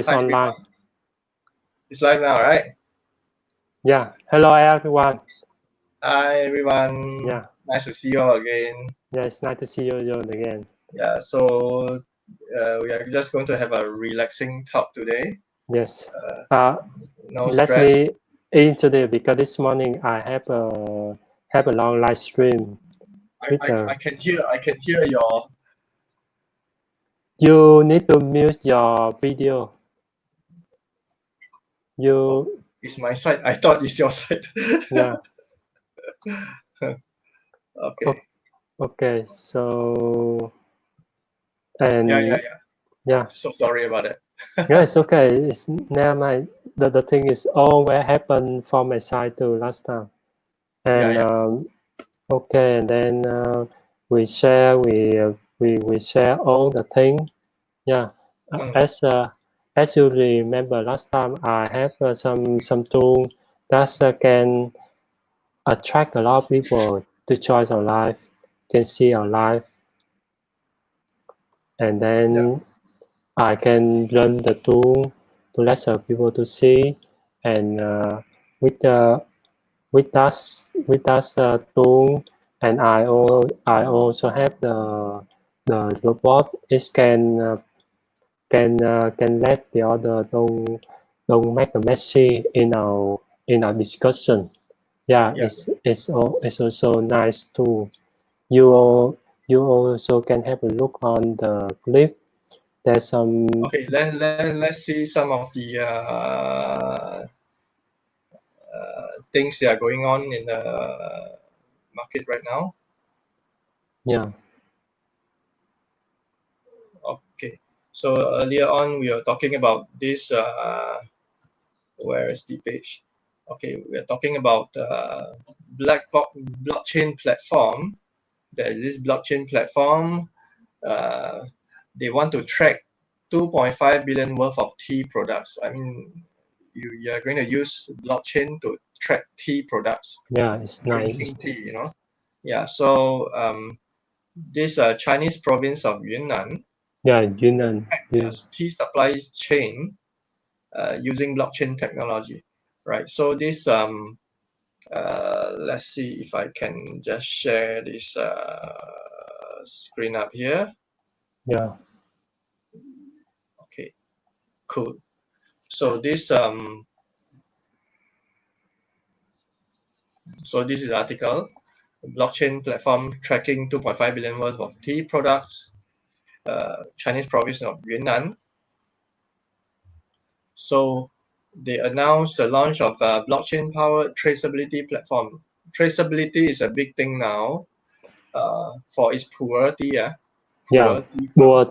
It's online. It's live now, right? Yeah. Hello, everyone. Hi, everyone. Yeah. Nice to see you all again. Yeah, it's nice to see you again. Yeah, so we are just going to have a relaxing talk today. Yes. No Let stress. me introduce because this morning I have a long live stream. I can hear your. You need to mute your video. You. It's my side. I thought it's your side. Yeah. Okay. Okay. So. And. Yeah. So sorry about it. Yeah, it's okay. It's never mind. The thing is all what happened from my side too last time. And okay, and then we share all the thing. Yeah, as you remember last time, I have some tool that can attract a lot of people to join our live, can see our live, and then I can run the tool to let some people to see, and with us tool, and I also have the robot. It can let the other don't make a messy in our discussion. Yeah. It's also nice too. You also can have a look on the clip. There's some. Okay, let's see some of the things that are going on in the market right now. Yeah. Okay, so earlier on we were talking about this. Where is the page? Okay, we are talking about blockchain platform. There is this blockchain platform. They want to track 2.5 billion worth of tea products. I mean, you are going to use blockchain to track tea products. Yeah, it's nice. Drinking tea, you know. Yeah, so this Chinese province of Yunnan. Yeah, Yunnan. Tea supply chain using blockchain technology, right? So this let's see if I can just share this screen up here. Yeah. Okay, cool. So this this is article. Blockchain platform tracking 2.5 billion worth of tea products. Chinese province of Yunnan. So they announced the launch of a blockchain-powered traceability platform. Traceability is a big thing now for its pu'er tea. Pu'er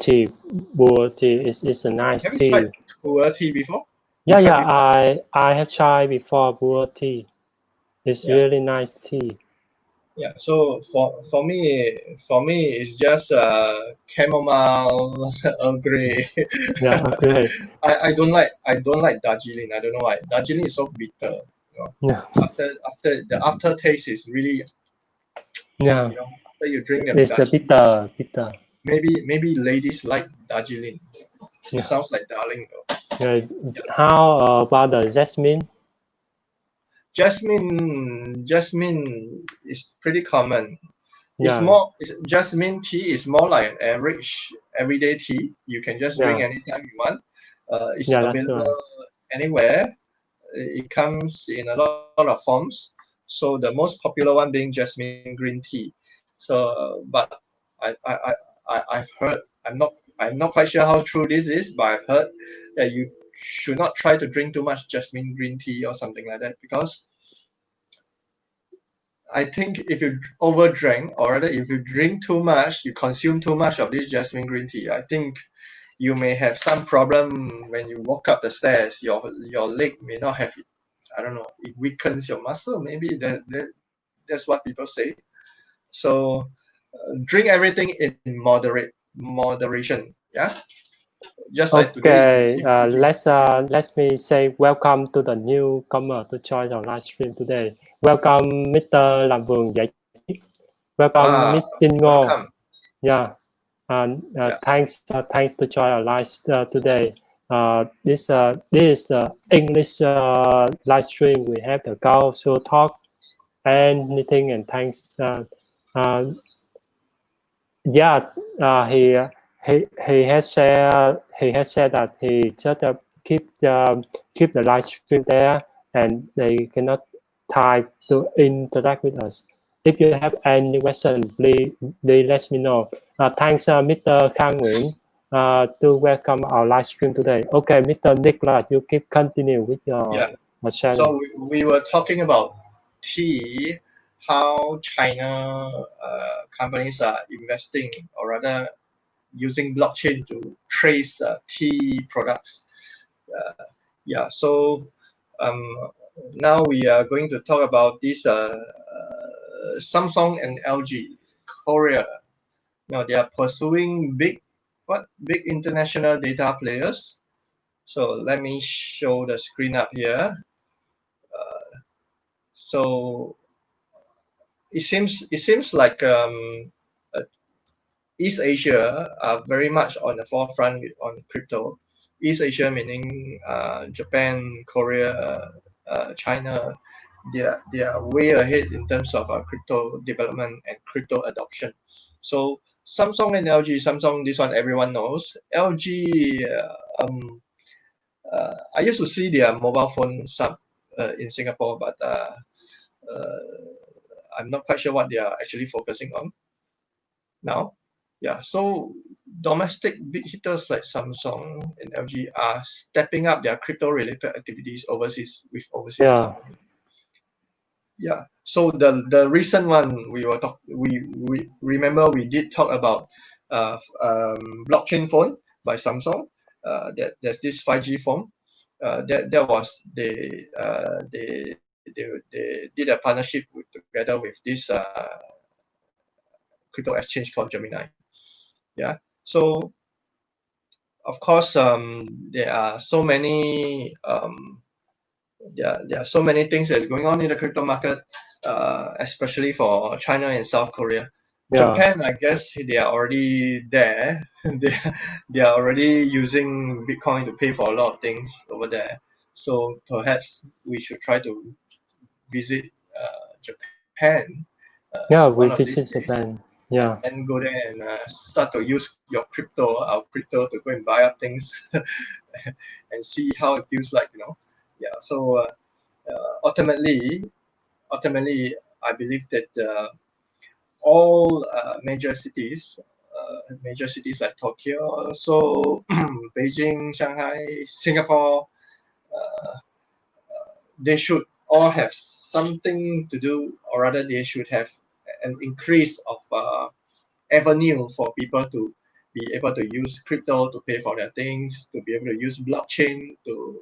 tea is a nice tea. Have you tried pu'er tea before? I have tried before pu'er tea. It's really nice tea. Yeah, so for me it's just chamomile, Earl Grey. Yeah, Earl Grey. I don't like Darjeeling. I don't know why. Darjeeling is so bitter. You know? Yeah. After the aftertaste is really. Yeah. You know, after you drink the it's the bitter. Maybe ladies like Darjeeling. It sounds like darling though. Yeah. How about the jasmine? Jasmine is pretty common. Jasmine tea is more like an average everyday tea. You can just drink anytime you want. It's available anywhere. It comes in a lot of forms. So the most popular one being jasmine green tea. So, but I've heard. I'm not quite sure how true this is, but I've heard that you should not try to drink too much jasmine green tea or something like that, because I think if you overdrank, or rather if you drink too much, you consume too much of this jasmine green tea, I think you may have some problem when you walk up the stairs. Your leg may not have it. I don't know. It weakens your muscle. Maybe that's what people say. So drink everything in moderation. Yeah. Just like today. Let me say welcome to the newcomer to join our live stream today. Welcome, Mr. Làm Vườn Giải Trí. Welcome, Miss Jin Ngô. Yeah, and thanks to join our live today. this is the English live stream. We have the Gao show talk anything, and thanks. Uh, yeah, he has said that he just keep the live stream there, and they cannot try to interact with us. If you have any question, please let me know. Thanks, Mr. Kang Nguyen, to welcome our live stream today. Okay, Mr. Nicholas, you keep continue with your sharing. So we were talking about tea, how China companies are investing, or rather using blockchain to trace tea products. So now we are going to talk about this Samsung and LG, Korea. Now they are pursuing big international data players. So let me show the screen up here. So it seems like East Asia are very much on the forefront on crypto. East Asia meaning Japan, Korea, China. They are way ahead in terms of crypto development and crypto adoption. So Samsung and LG. Samsung, this one everyone knows. LG. I used to see their mobile phone in Singapore, but I'm not quite sure what they are actually focusing on now. So domestic big hitters like Samsung and LG are stepping up their crypto-related activities overseas with overseas companies. So the recent one we remember we did talk about blockchain phone by Samsung. There's this 5G phone. That was they did a partnership together with this crypto exchange called Gemini. So of course there are so many there are so many things that's going on in the crypto market, especially for China and South Korea. Japan, I guess they are already there. they are already using Bitcoin to pay for a lot of things over there. So perhaps we should try to visit Japan. We visit Japan. And go there and start to use our crypto to go and buy up things and see how it feels like, So ultimately, I believe that all major cities like Tokyo, Seoul, Beijing, Shanghai, Singapore, they should all have something to do, or rather, they should have an increase of avenue for people to be able to use crypto to pay for their things, to be able to use blockchain to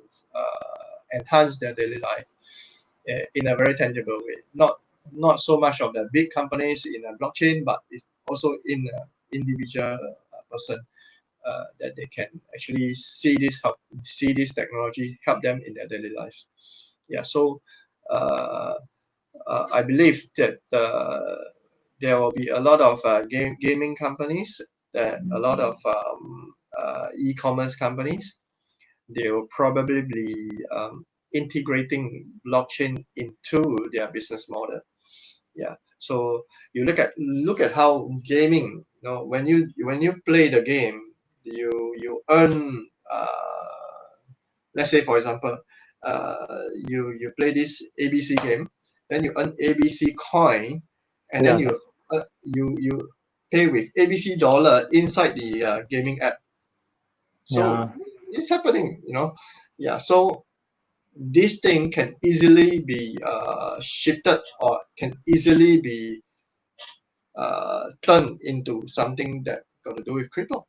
enhance their daily life in a very tangible way. Not so much of the big companies in a blockchain, but it's also in an individual person that they can actually see this technology help them in their daily lives. So I believe that there will be a lot of gaming companies, a lot of e-commerce companies. They will probably be integrating blockchain into their business model. So you look at how gaming, when you play the game, you earn. Let's say, for example, you play this ABC game, then you earn ABC coin, and then you pay with ABC dollar inside the gaming app. So it's happening, So this thing can easily be shifted, or can easily be turned into something that got to do with crypto.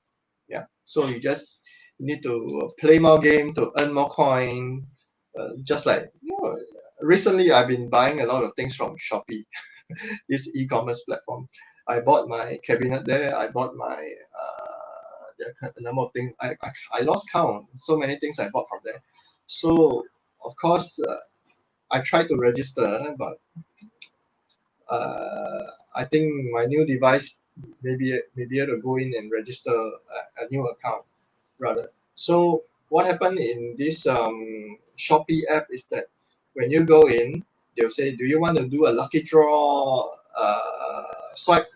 So you just need to play more game to earn more coin. Just like, recently I've been buying a lot of things from Shopee, this e-commerce platform. I bought my cabinet there. I bought my a number of things. I lost count. So many things I bought from there. So of course I tried to register, but I think my new device maybe able to go in and register a new account rather. So what happened in this Shopee app is that when you go in, they'll say, do you want to do a lucky draw swipe?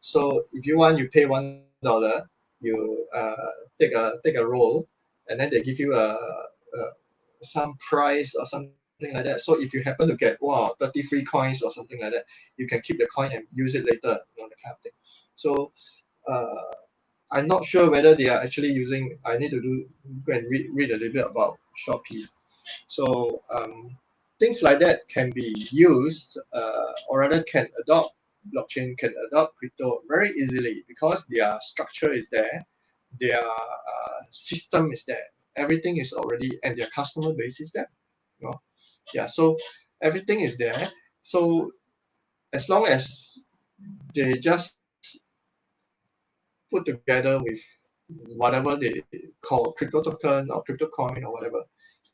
So if you want, you pay $1, you take a roll, and then they give you some prize or something like that. So if you happen to get 30 free coins or something like that, you can keep the coin and use it later, that kind of thing. So I'm not sure whether they are actually using. I need to go and read a little bit about Shopee. So things like that can be used, or rather can adopt blockchain, can adopt crypto very easily because their structure is there, their system is there, everything is already, and their customer base is there. Yeah, so everything is there. So as long as they just put together with whatever they call crypto token or crypto coin or whatever,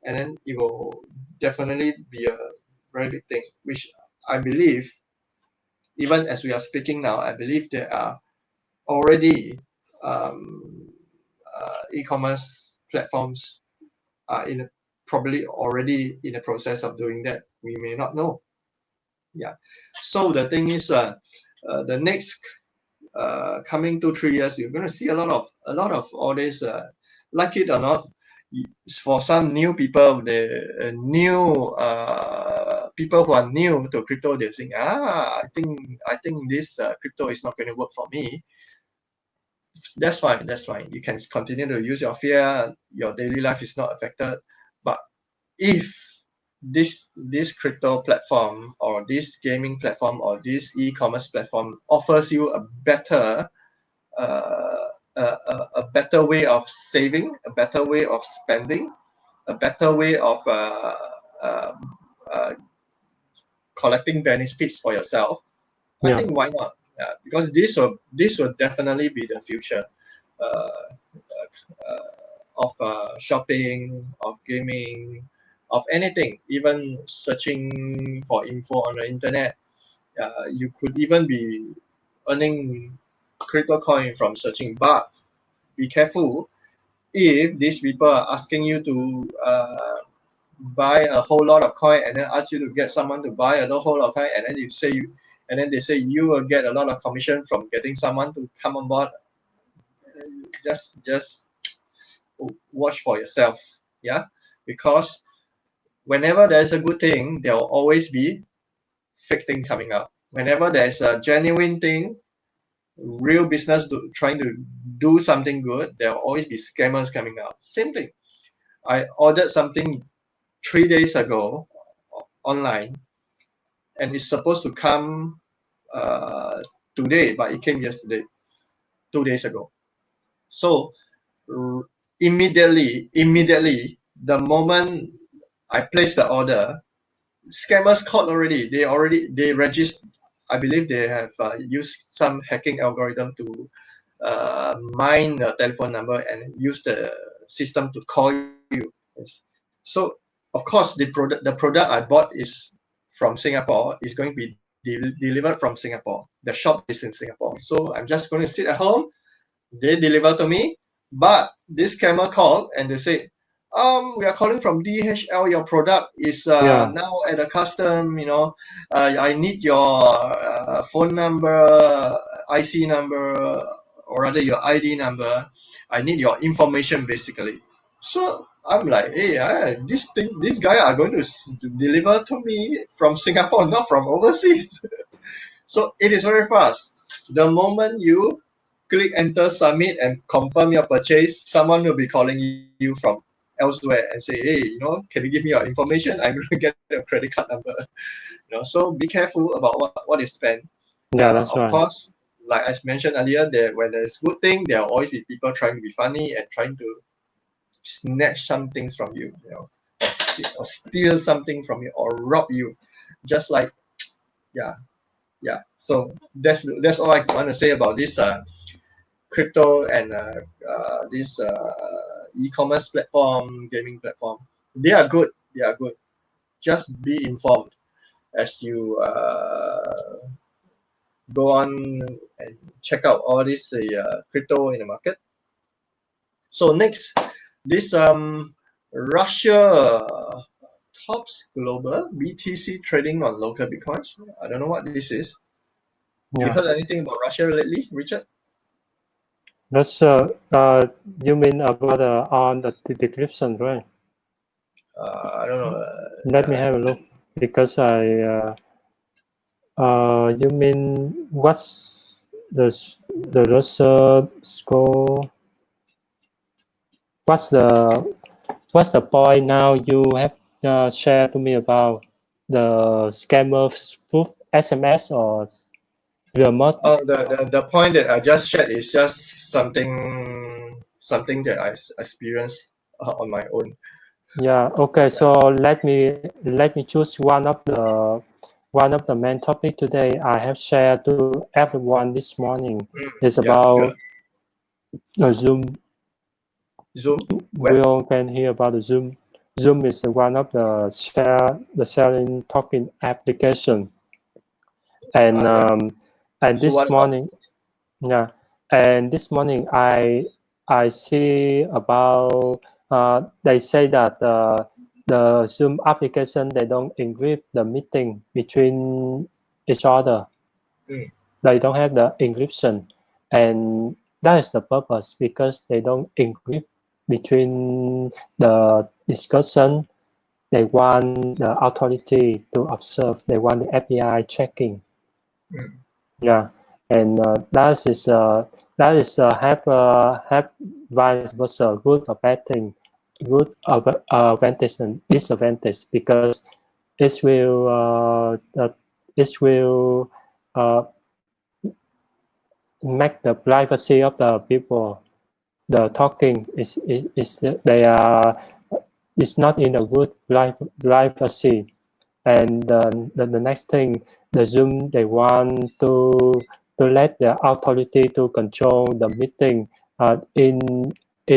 and then it will definitely be a very big thing, which I believe, even as we are speaking now, I believe there are already e-commerce platforms are probably already in the process of doing that. We may not know. Yeah. So the thing is, the next coming 2-3 years, you're going to see a lot of all this. Like it or not, for some new people, the new people who are new to crypto, they think, I think this crypto is not going to work for me. That's fine. You can continue to use your fiat. Your daily life is not affected. But if this crypto platform or this gaming platform or this e-commerce platform offers you a better a better way of saving, a better way of spending, a better way of collecting benefits for yourself, I think why not? Because this will definitely be the future of shopping, of gaming, of anything, even searching for info on the internet. You could even be earning crypto coin from searching, but be careful if these people are asking you to buy a whole lot of coin and then ask you to get someone to buy a whole lot of coin, and then they say you will get a lot of commission from getting someone to come on board. Just watch for yourself, yeah, because whenever there's a good thing, there will always be fake thing coming up. Whenever there's a genuine thing, real business trying to do something good, there will always be scammers coming out. Same thing. I ordered something 3 days ago online, and it's supposed to come today, but it came yesterday, 2 days ago. So immediately, the moment I placed the order, scammers caught already. They registered. I believe they have used some hacking algorithm to mine the telephone number and use the system to call you. So of course the product I bought is from Singapore. Is going to be delivered from Singapore. The shop is in Singapore. So I'm just going to sit at home. They deliver to me, but this scammer called and they say, we are calling from DHL. Your product is now at a custom. I need your phone number, IC number, or rather your ID number. I need your information basically. So I'm like, hey, this guy are going to deliver to me from Singapore, not from overseas. So it is very fast. The moment you click enter, submit, and confirm your purchase, someone will be calling you from elsewhere and say, hey, can you give me your information? I'm going to get a credit card number. So be careful about what you spend. That's of right. course, like I mentioned earlier, when there's good thing, there will always be people trying to be funny and trying to snatch some things from you, or steal something from you or rob you. Just like, yeah. So that's all I want to say about this crypto and this e-commerce platform, gaming platform. They are good. Just be informed as you go on and check out all this crypto in the market. So next, this Russia tops global BTC trading on local bitcoins. I don't know what this is. You heard anything about Russia lately, Richard? Russia, you mean about on the decryption, right? I don't know. Let me have a look because you mean what's the Russia score? What's the point now you have shared to me about the scammer spoof SMS or remote? Oh, the point that I just shared is just something that I experienced on my own. Yeah. Okay. So let me choose one of the main topic today. I have shared to everyone this morning. It's Yeah, sure. about the Zoom. Zoom. We all can hear about the Zoom. Zoom is one of the sharing talking application, and Yeah. and So what this about? morning, yeah, and this morning I see about they say that the Zoom application they don't encrypt the meeting between each other. Mm. They don't have the encryption, and that is the purpose because they don't encrypt between the discussion. They want the authority to observe. They want the FBI checking. Mm. Yeah, and have vice versa, good or bad thing, good advantage and disadvantage because it will uh, make the privacy of the people. The talking is they are it's not in a good privacy. And the next thing, the Zoom they want to let the authority to control the meeting in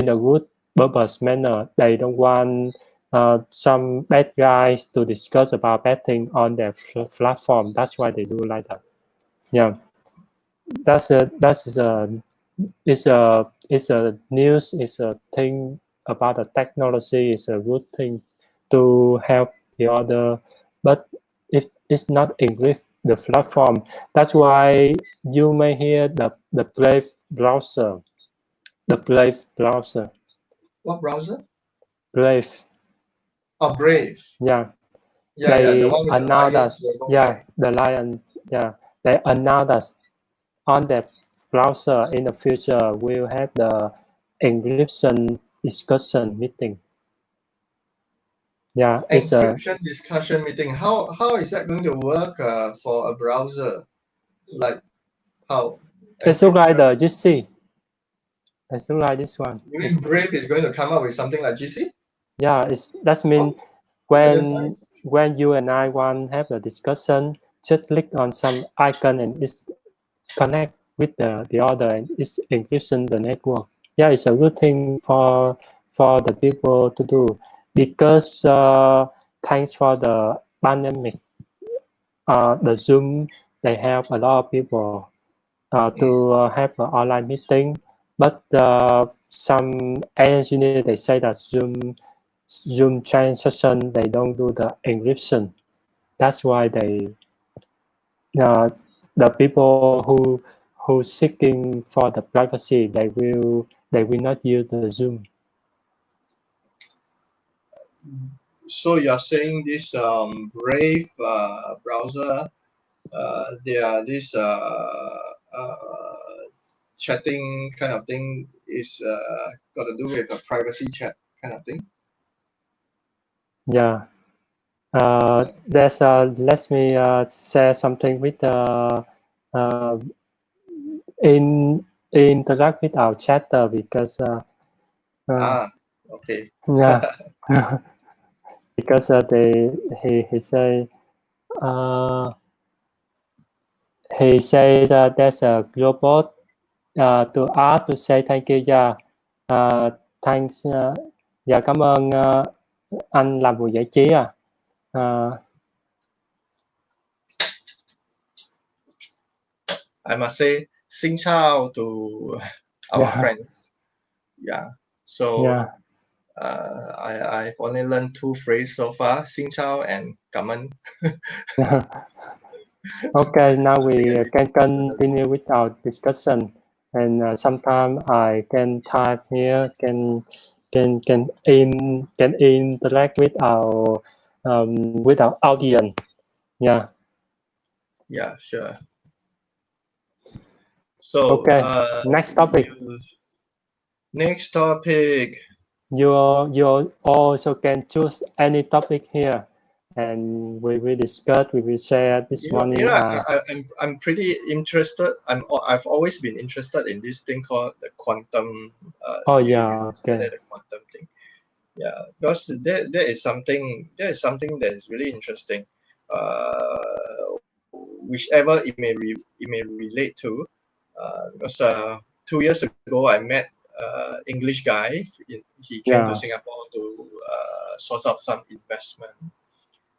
a good purpose manner. They don't want some bad guys to discuss about bad thing on their platform. That's why they do like that. Yeah, it's a news. It's a thing about the technology. It's a good thing to help the other, but it's not English the platform. That's why you may hear the Brave browser, the Brave browser, What browser? Brave. Oh, Brave. Yeah, Yeah. The they one with the announced lions us. logo, Yeah, right? the lion. Yeah, they announced us on the browser in the future we'll have the encryption discussion meeting. Yeah, it's Encryption discussion meeting. How is that going to work for a browser? Like how? it's look like Encryption. the GC. It's look like this one. You mean Brave is going to come up with something like GC? Yeah, that's mean Oh, that's when nice. you and I want have a discussion, just click on some icon and it's connect with the other and it's encryption the network. Yeah, it's a good thing for the people to do because thanks for the pandemic, the Zoom they help a lot of people to have an online meeting. But some engineer they say that Zoom change session they don't do the encryption. That's why uh, the people who seeking for the privacy they will not use the Zoom. So you're saying this Brave browser, they are this chatting kind of thing is got to do with a privacy chat kind of thing. Yeah. There's let me share something with uh, in interact with our chatter because Okay. yeah because he say uh, that there's a robot to ask to say thank you. Yeah, thanks. Dạ cảm ơn anh làm buổi giải trí à. I must say, Xin chào to our Yeah, friends. Yeah. So yeah, I've only learned 2 phrases so far, Xin Chao and Gamen. Okay, now we can continue with our discussion, and sometimes I can type here, can interact with our audience. Yeah. Yeah, sure. So Okay. Next topic. Next topic. You also can choose any topic here, and we will discuss. We will share this morning. I'm pretty interested. I've always been interested in this thing called the quantum. Oh you yeah. understand Okay. that, the quantum thing. Yeah, because there is something that is really interesting. Whichever it may relate to. Because 2 years ago I met English guy. He came to Yeah. Singapore to source out some investment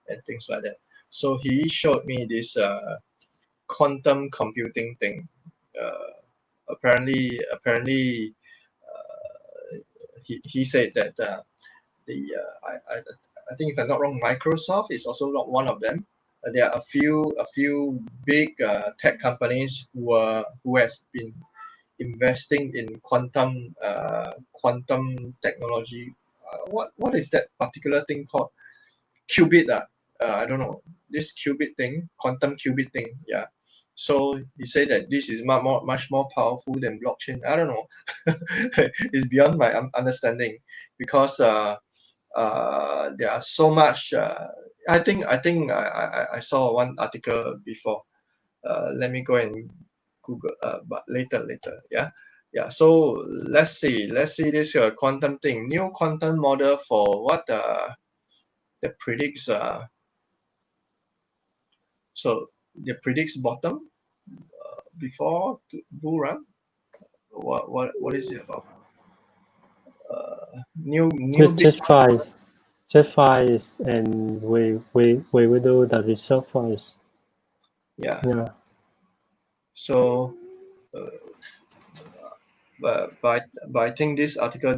and things like that. So he showed me this quantum computing thing. Apparently, he said that I think if I'm not wrong, Microsoft is also not one of them. There are a few big tech companies who has been investing in quantum technology. What is that particular thing called? Qubit. I don't know, this qubit thing, quantum qubit thing. Yeah. So he said that this is much more powerful than blockchain. I don't know. It's beyond my understanding, because there are so much. I think I saw one article before. Let me go and Google. But later. Yeah. Yeah. So let's see this quantum thing. New quantum model for what that predicts. So that predicts bottom before bull run. What is it about? New Just Bitcoin. try and we will do the research first. Yeah. Yeah. So, but I think this article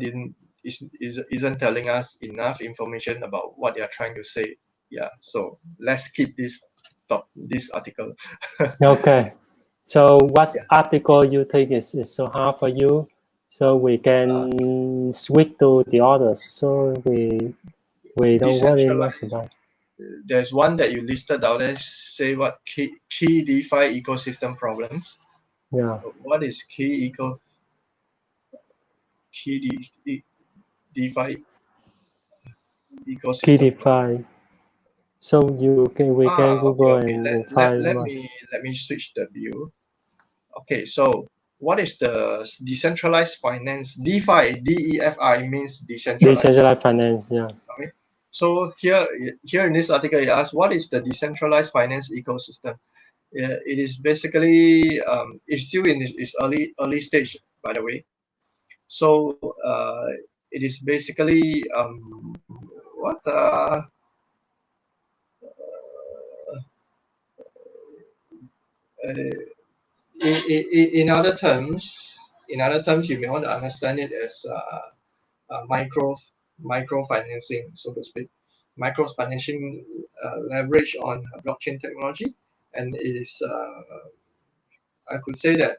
isn't telling us enough information about what they are trying to say. Yeah. So let's keep this article. Okay. So what Yeah. article you think is so hard for you? So we can switch to the others. So we don't worry much about. There's one that you listed out there. Say what key DeFi ecosystem problems. Yeah. What is key DeFi Key ecosystem problem? DeFi. So we can Google Okay. and find one. Let me switch the view. Okay, so what is the decentralized finance? DeFi, DEFI means decentralized Decentralized finance. finance. Yeah. Okay, so here in this article, it asks what is the decentralized finance ecosystem? It is basically it's still in its early stage, by the way. So it is basically what in other terms, you may want to understand it as micro financing, so to speak. Micro financing leverage on blockchain technology, and it is I could say that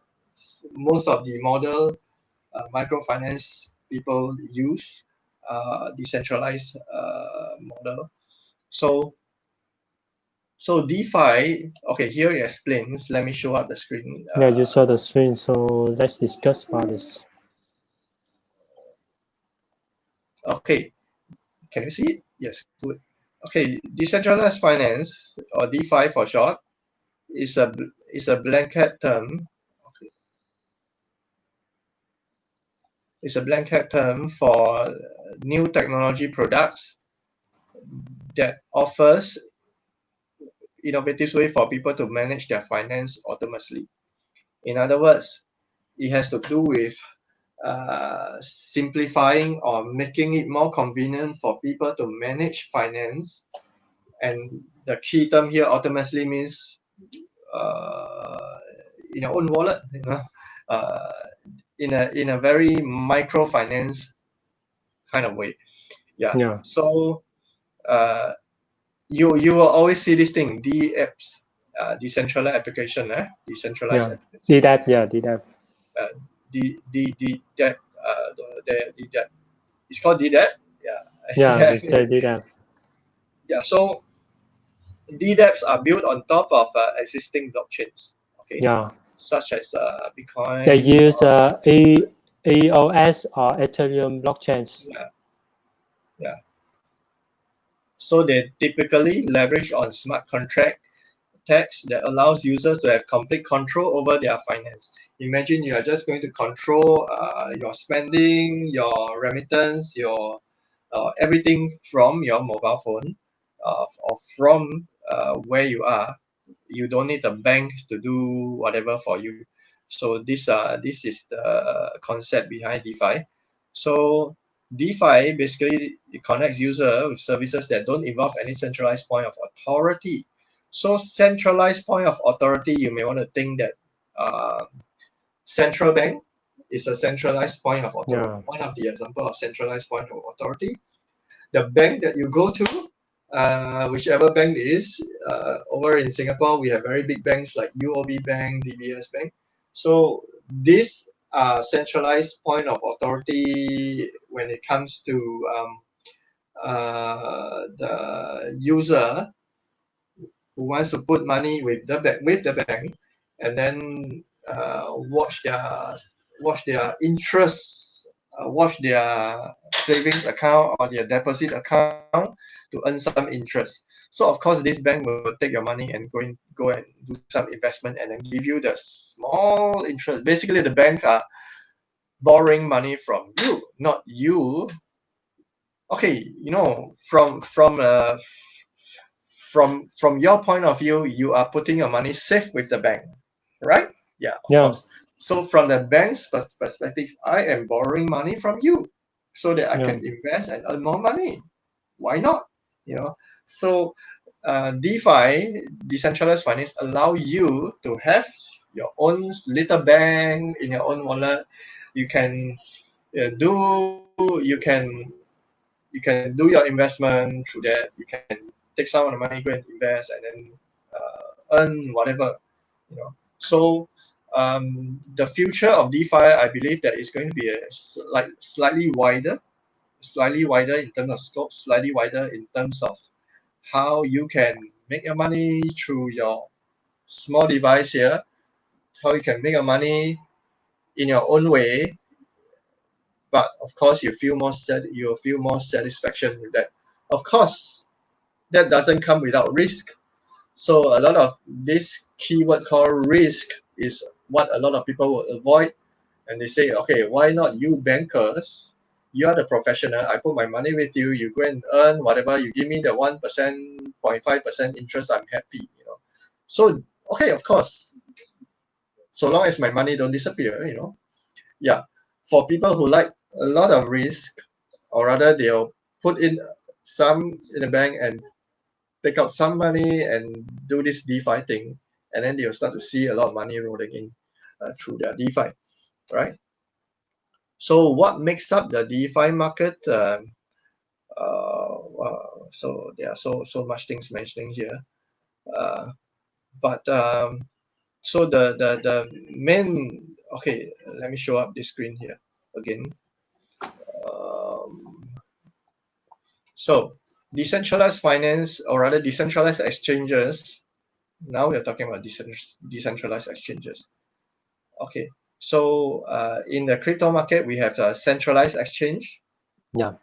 most of the model microfinance people use decentralized model. So DeFi, okay, here it explains. Let me show up the screen. Yeah, you saw the screen. So let's discuss about this. Okay, can you see it? Yes, good. Okay, decentralized finance, or DeFi for short, is a blanket term. Okay. It's a blanket term for new technology products that offers innovative way for people to manage their finance autonomously. In other words, it has to do with simplifying or making it more convenient for people to manage finance. And the key term here autonomously means in your own wallet, in a very microfinance kind of way. Yeah. So you will always see this thing, DApps, decentralized application, decentralized Yeah. application. DDAP. Yeah. DDAP. That that it's called DDApp. Yeah. Yeah. We say DDAP. Yeah. So DDApps are built on top of existing blockchains. Okay, Yeah. such as They Bitcoin. use EOS or Ethereum blockchains. Yeah, yeah. So they typically leverage on smart contract tax that allows users to have complete control over their finance. Imagine you are just going to control your spending, your remittance, your everything from your mobile phone or from where you are. You don't need a bank to do whatever for you. So this is the concept behind DeFi. So DeFi basically it connects user with services that don't involve any centralized point of authority. So centralized point of authority, you may want to think that central bank is a centralized point of authority. Yeah. One of the example of centralized point of authority. The bank that you go to, whichever bank it is, over in Singapore, we have very big banks like UOB Bank, DBS Bank. So this centralized point of authority when it comes to the user who wants to put money with the bank, and then watch their interest, watch their savings account or their deposit account to earn some interest. So of course, this bank will take your money and go and do some investment and then give you the small interest. Basically, the bank are borrowing money from you, not you. Okay, from your point of view, you are putting your money safe with the bank, right? Yeah, of Yeah. course. So from the bank's perspective, I am borrowing money from you so that I Yeah. can invest and earn more money. Why not? So DeFi, decentralized finance, allow you to have your own little bank in your own wallet. You can you can do your investment through that. You can take some of the money, go and invest, and then earn whatever. So the future of DeFi, I believe that is going to be slightly wider in terms of scope, slightly wider in terms of how you can make your money through your small device here, how you can make your money in your own way, but of course you'll feel more satisfaction with that. Of course, that doesn't come without risk. So a lot of this keyword called risk is what a lot of people will avoid, and they say, okay, why not you bankers? You are the professional. I put my money with you. You go and earn whatever. You give me the 1%, 0.5% interest. I'm happy. So okay, of course, so long as my money don't disappear. Yeah. For people who like a lot of risk, or rather they'll put in some in the bank and take out some money and do this DeFi thing, and then they'll start to see a lot of money rolling in through their DeFi, right? So what makes up the DeFi market? So there are so much things mentioning here, but so the main, okay, let me show up this screen here again. Um, so decentralized finance, or rather decentralized exchanges. Now we're talking about decentralized exchanges. Okay, so in the crypto market, we have a centralized exchange, Yeah.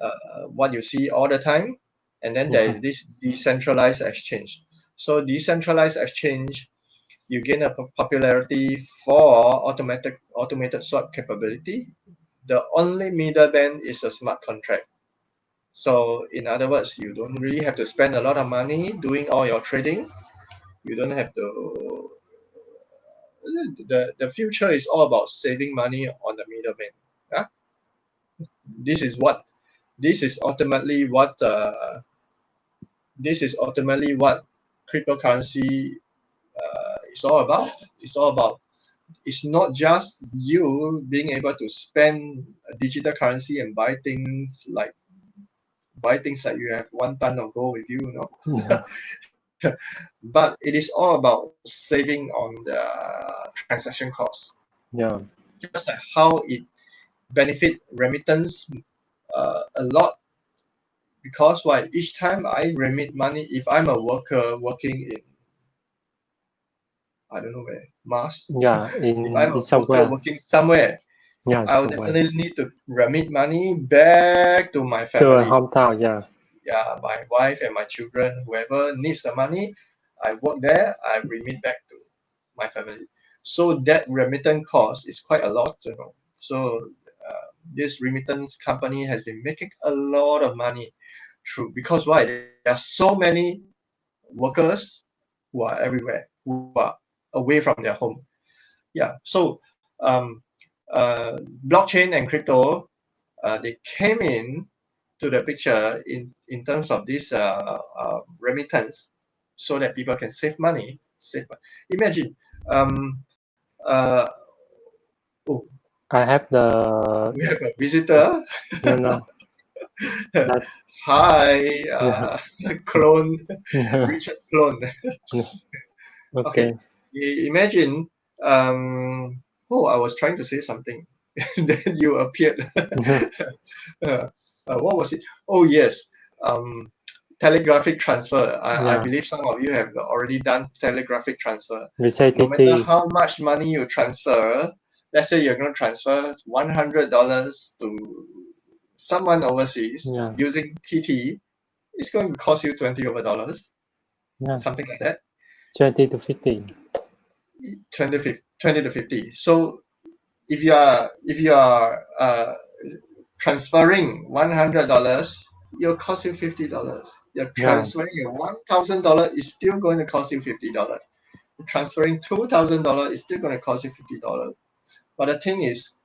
what you see all the time, and then there is this decentralized exchange. So decentralized exchange, you gain a popularity for automated swap capability. The only middleman is a smart contract. So in other words, you don't really have to spend a lot of money doing all your trading. You don't have to. The future is all about saving money on the middleman. Yeah? This is what this is ultimately what cryptocurrency is all about. It's not just you being able to spend a digital currency and buy things like buy things like you have 1 ton of gold with you, you know. But it is all about saving on the transaction costs. Yeah. Just like how it benefit remittance a lot, because why? Each time I remit money, if I'm a worker working in, I don't know where, Mars. Yeah, If I'm a in worker somewhere. working somewhere, Yeah, I would somewhere. definitely need to remit money back to my To a family. hometown, yeah. Yeah, my wife and my children, whoever needs the money, I work there, I remit back to my family. So that remittance cost is quite a lot, you know. So this remittance company has been making a lot of money through, because why? There are so many workers who are everywhere, who are away from their home. Yeah. So um, blockchain and crypto, they came in to the picture in terms of this remittance, so that people can save money. Imagine, um, uh, oh, I have the we have a visitor. no. That Hi, yeah. clone, Richard clone. Okay, Okay. imagine. Oh, I was trying to say something, then you appeared. What was it? Oh yes, um, telegraphic transfer. I Yeah. believe some of you have already done telegraphic transfer. We say No matter TT. how much money you transfer, let's say you're going to transfer $100 to someone overseas Yeah. using TT, it's going to cost you $20 over, Yeah. something like that. 20 to 50. 20 to 50. So if you are transferring $100, it'll cost you $50. You're Yeah. transferring $1,000, is still going to cost you $50. Transferring $2,000 is still going to cost you $50. But the thing is,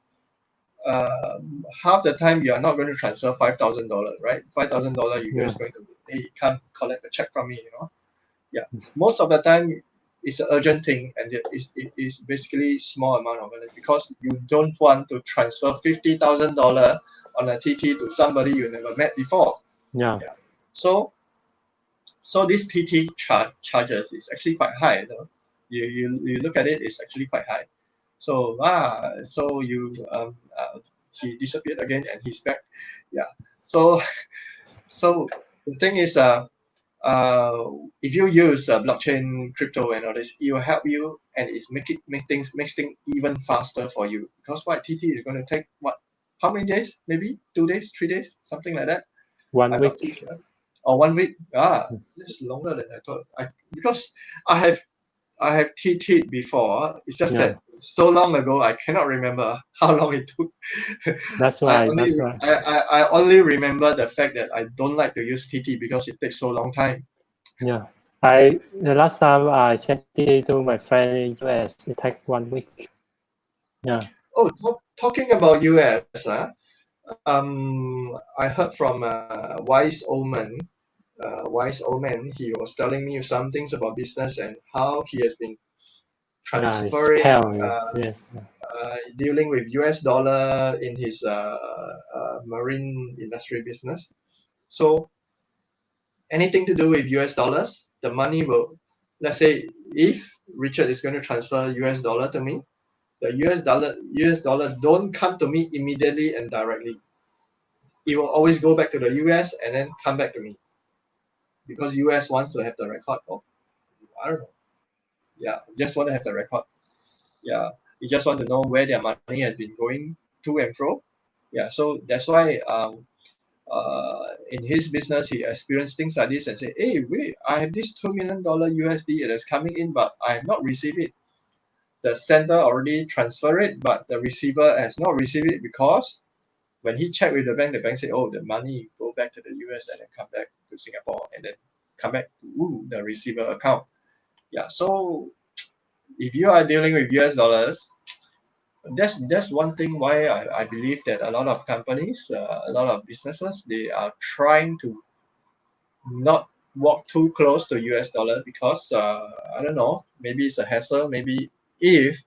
half the time you are not going to transfer $5,000, right? $5,000, you're Yeah. just going to, hey, come collect a check from me, you know. Yeah, most of the time it's an urgent thing, and it is basically small amount of money, because you don't want to transfer $50,000 on a TT to somebody you never met before. Yeah. Yeah. So this TT charges is actually quite high. You know? You look at it, it's actually quite high. So he disappeared again and he's back. Yeah. So so the thing is, if you use blockchain, crypto, and all this, it will help you, and it's makes things even faster for you. Because what TT is going to take, what, how many days? Maybe 2 days, 3 days, something like that. 1 I'm not too week. sure. Or 1 week. This is longer than I thought. Because I have TT'd before. It's just Yeah. that so long ago I cannot remember how long it took. That's I right. only That's right. I only remember the fact that I don't like to use TT because it takes so long time. Yeah. The last time I sent it to my friend in US, it took 1 week. Yeah. Oh, talking about US, I heard from Wise old man. Wise old man, he was telling me some things about business and how he has been Yeah. It's transferring, scary. Yes. dealing with US dollar in his marine industry business. So anything to do with US dollars, the money will, let's say, if Richard is going to transfer US dollar to me, the US dollar don't come to me immediately and directly. It will always go back to the US and then come back to me, because US wants to have the record of, I don't know. Yeah, just want to have the record. Yeah, you just want to know where their money has been going to and fro. Yeah, so that's why in his business he experienced things like this and say, hey, wait, I have this $2 million USD that's coming in, but I have not received it. The sender already transferred it, but the receiver has not received it, because when he checked with the bank said, oh, the money go back to the US and then come back to Singapore and then come back to the receiver account. Yeah, so if you are dealing with US dollars, that's one thing why I believe that a lot of companies, a lot of businesses, they are trying to not walk too close to US dollar, because I don't know, maybe it's a hassle. Maybe if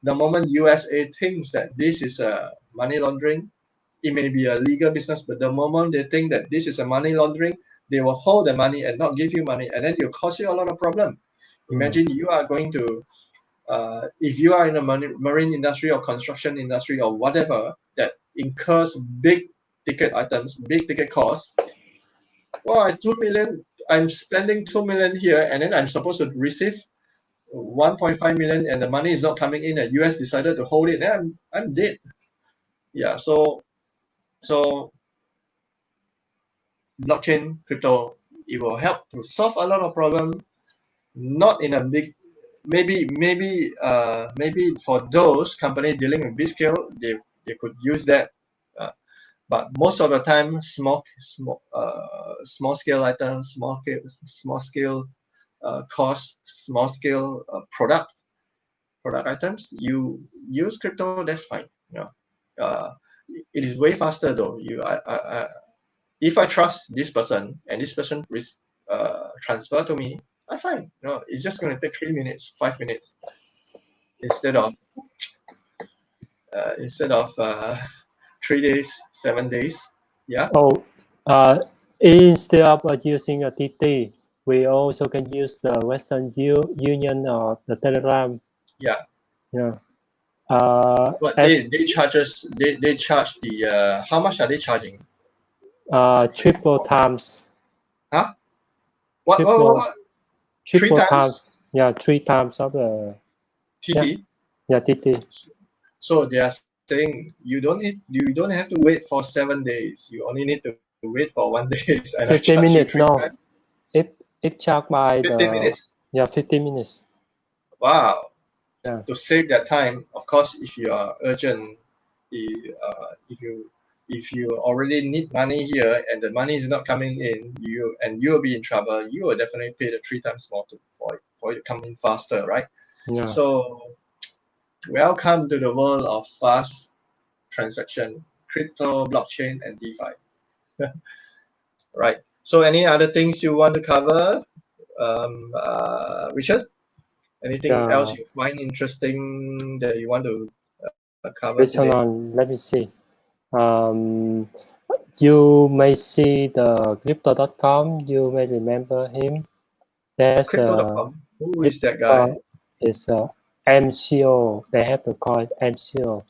the moment USA thinks that this is a money laundering, it may be a legal business, but the moment they think that this is a money laundering, they will hold the money and not give you money, and then it will cause you a lot of problem. Imagine you are going to, if you are in the marine industry or construction industry or whatever that incurs big ticket items, big ticket costs. Well, 2 million, I'm spending 2 million here, and then I'm supposed to receive 1.5 million, and the money is not coming in, and US decided to hold it, and I'm dead. Yeah, so blockchain, crypto, it will help to solve a lot of problems, not in a big, maybe for those companies dealing with big scale, they could use that. But most of the time, small scale items, small scale cost, small scale product items, you use crypto, that's fine. It is way faster though. If I trust this person and this person transfer to me, I'm fine. It's just going to take 3 minutes, 5 minutes instead of 3 days, 7 days. Yeah. Instead of using a T.e.l.e.g.r.a.m, we also can use the Western Union or the Telegram. Yeah. Yeah. But they charge the how much are they charging? Triple times. Huh? What? Triple 3 times? times. Yeah, 3 times of the T.e.l.e.g.r.a.m. Yeah, T.e.l.e.g.r.a.m. So they are saying you don't have to wait for 7 days. You only need to wait for 1 day, and 15 minutes. You 3 times. It charged by 15 minutes. Yeah, 15 minutes. Wow. Yeah. To save that time, of course, if you are urgent, if you already need money here and the money is not coming in, you'll be in trouble. You will definitely pay the 3 times more for it to come in faster, right? Yeah. So welcome to the world of fast transaction, crypto, blockchain, and DeFi. Right. So any other things you want to cover, Richard? Anything else you find interesting that you want to cover today? Let me see. You may see the crypto.com. You may remember him. There's Crypto.com. Who is that guy? It's MCO. They have to call it MCO.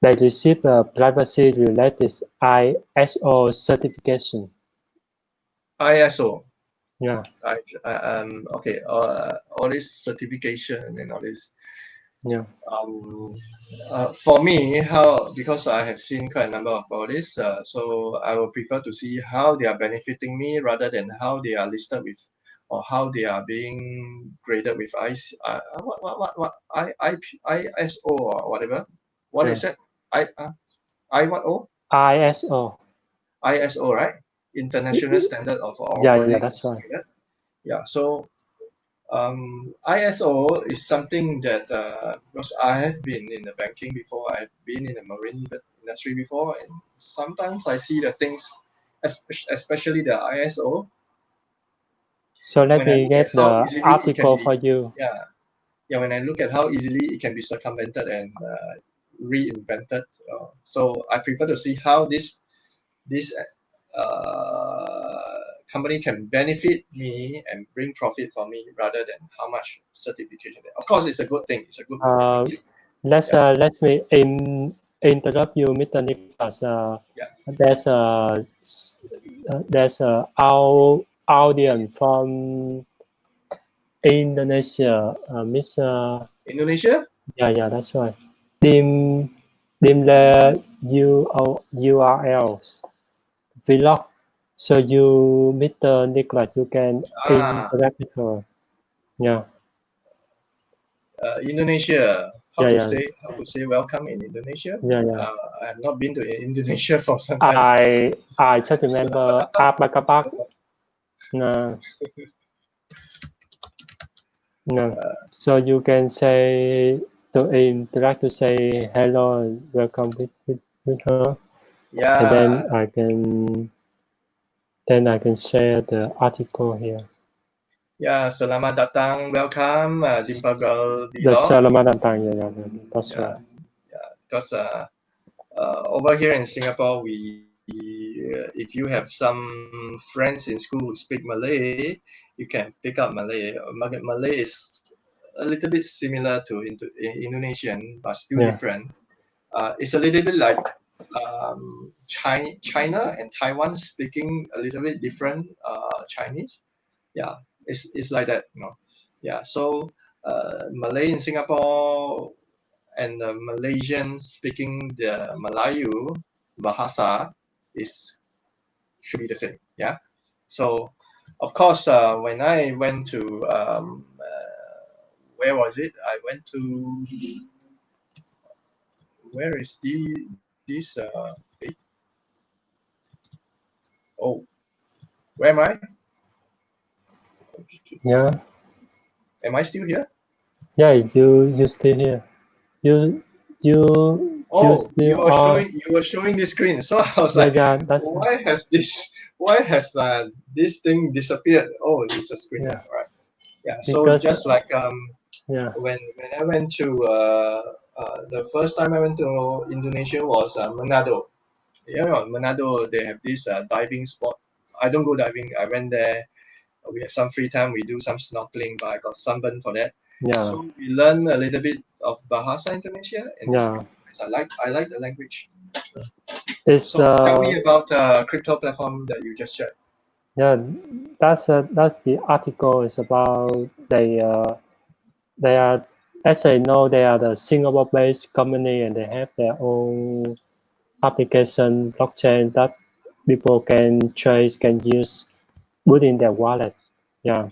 They receive a privacy-related ISO certification. ISO. Yeah. Okay. All this certification and all this. Yeah. For me, because I have seen quite a number of all this, so I will prefer to see how they are benefiting me rather than how they are listed with, or how they are being graded with ISO or whatever. What is it? What O? ISO. ISO, right? International Standard of Operating. Yeah, that's right. Yeah. So ISO is something that because I have been in the banking before, I've been in the marine industry before, and sometimes I see the things, especially the ISO. So let me get the article for you. Yeah. When I look at how easily it can be circumvented and reinvented, so I prefer to see how this company can benefit me and bring profit for me rather than how much certification. Of course, it's a good thing. It's a good thing. Let me interrupt you, Mr. Nicholas. There's a audience from Indonesia, Mr. Indonesia? Yeah, that's right. Dimle URLs vlog. So you, Mr. Nicholas, you can interact with her. Yeah. Indonesia. How to say welcome in Indonesia? Yeah. I have not been to Indonesia for some time. I just remember Abakapak. No. So you can say to interact to say hello and welcome with her. Yeah. And then I can share the article here. Yeah, selamat datang, welcome, Dimpa Girl The selamat datang, yeah, that's right. Yeah, because over here in Singapore, if you have some friends in school who speak Malay, you can pick up Malay. Malay is a little bit similar to Indonesian, but still different. It's a little bit like China and Taiwan speaking a little bit different Chinese. Yeah, it's like that, you know. Yeah, so Malay in Singapore and the Malaysian speaking the Melayu Bahasa should be the same. Yeah. So of course, when I went to where was it? I went to where is this oh, where am I? Yeah. Am I still here? Yeah, you still here. You Oh, still you were showing this screen. So I was yeah, like, yeah, that's why has this thing disappeared? Oh, it's a screen, yeah. right? Yeah. So Because just like yeah, when I went to the first time I went to Indonesia was Manado. You know, Manado, they have this diving spot. I don't go diving. I went there. We have some free time. We do some snorkeling, but I got sunburned for that. yeah, So we learn a little bit of Bahasa Indonesia, and it's yeah. really nice. I like the language. It's So tell me about the crypto platform that you just shared. yeah, that's the article is about they are, as I know, they are the Singapore-based company and they have their own application blockchain that people can trace, can use within their wallet. Yeah,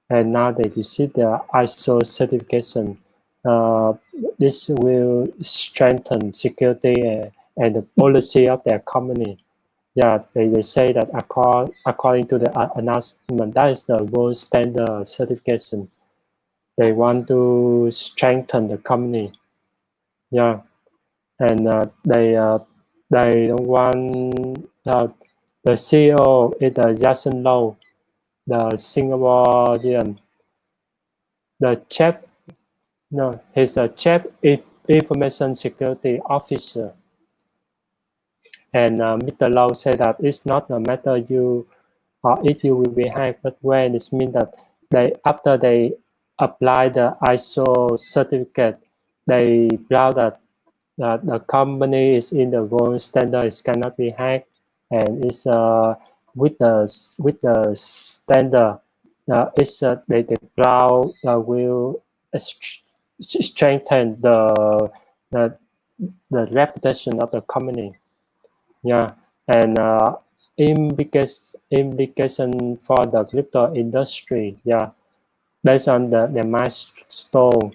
and now they receive their ISO certification. Uh, this will strengthen security and the policy of their company. Yeah, they say that according to the announcement, that is the world standard certification. They want to strengthen the company. Yeah, and they don't want the CEO is the Z.a.l.o, the Singaporean, the chief. No, he's a chief information security officer. And Mr. Lau said that it's not a matter if you will be hacked, but when it means that after they apply the ISO certificate, they proud that the company is in the world standard, it cannot be hacked, and it's with the standard, they proud will strengthen the the reputation of the company. Yeah, and implication for the crypto industry. Yeah, based on the milestone,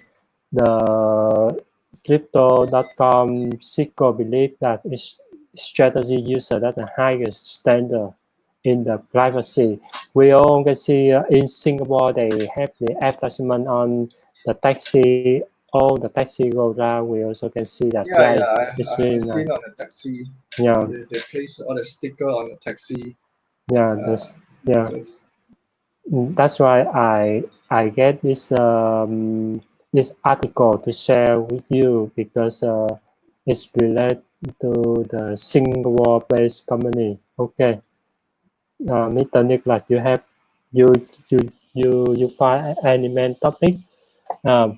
the crypto.com SECO believe that its strategy uses at the highest standard in the privacy. We all can see in Singapore they have the advertisement on the taxi. All the taxi go down. We also can see that. Yeah, yeah, It's I really have nice. seen on the taxi. Yeah, They place all the sticker on the taxi. yeah, yeah. That's why I get this article to share with you because it's related to the Singapore-based company. Okay, Mr. Nicholas, you you find any main topic? Um,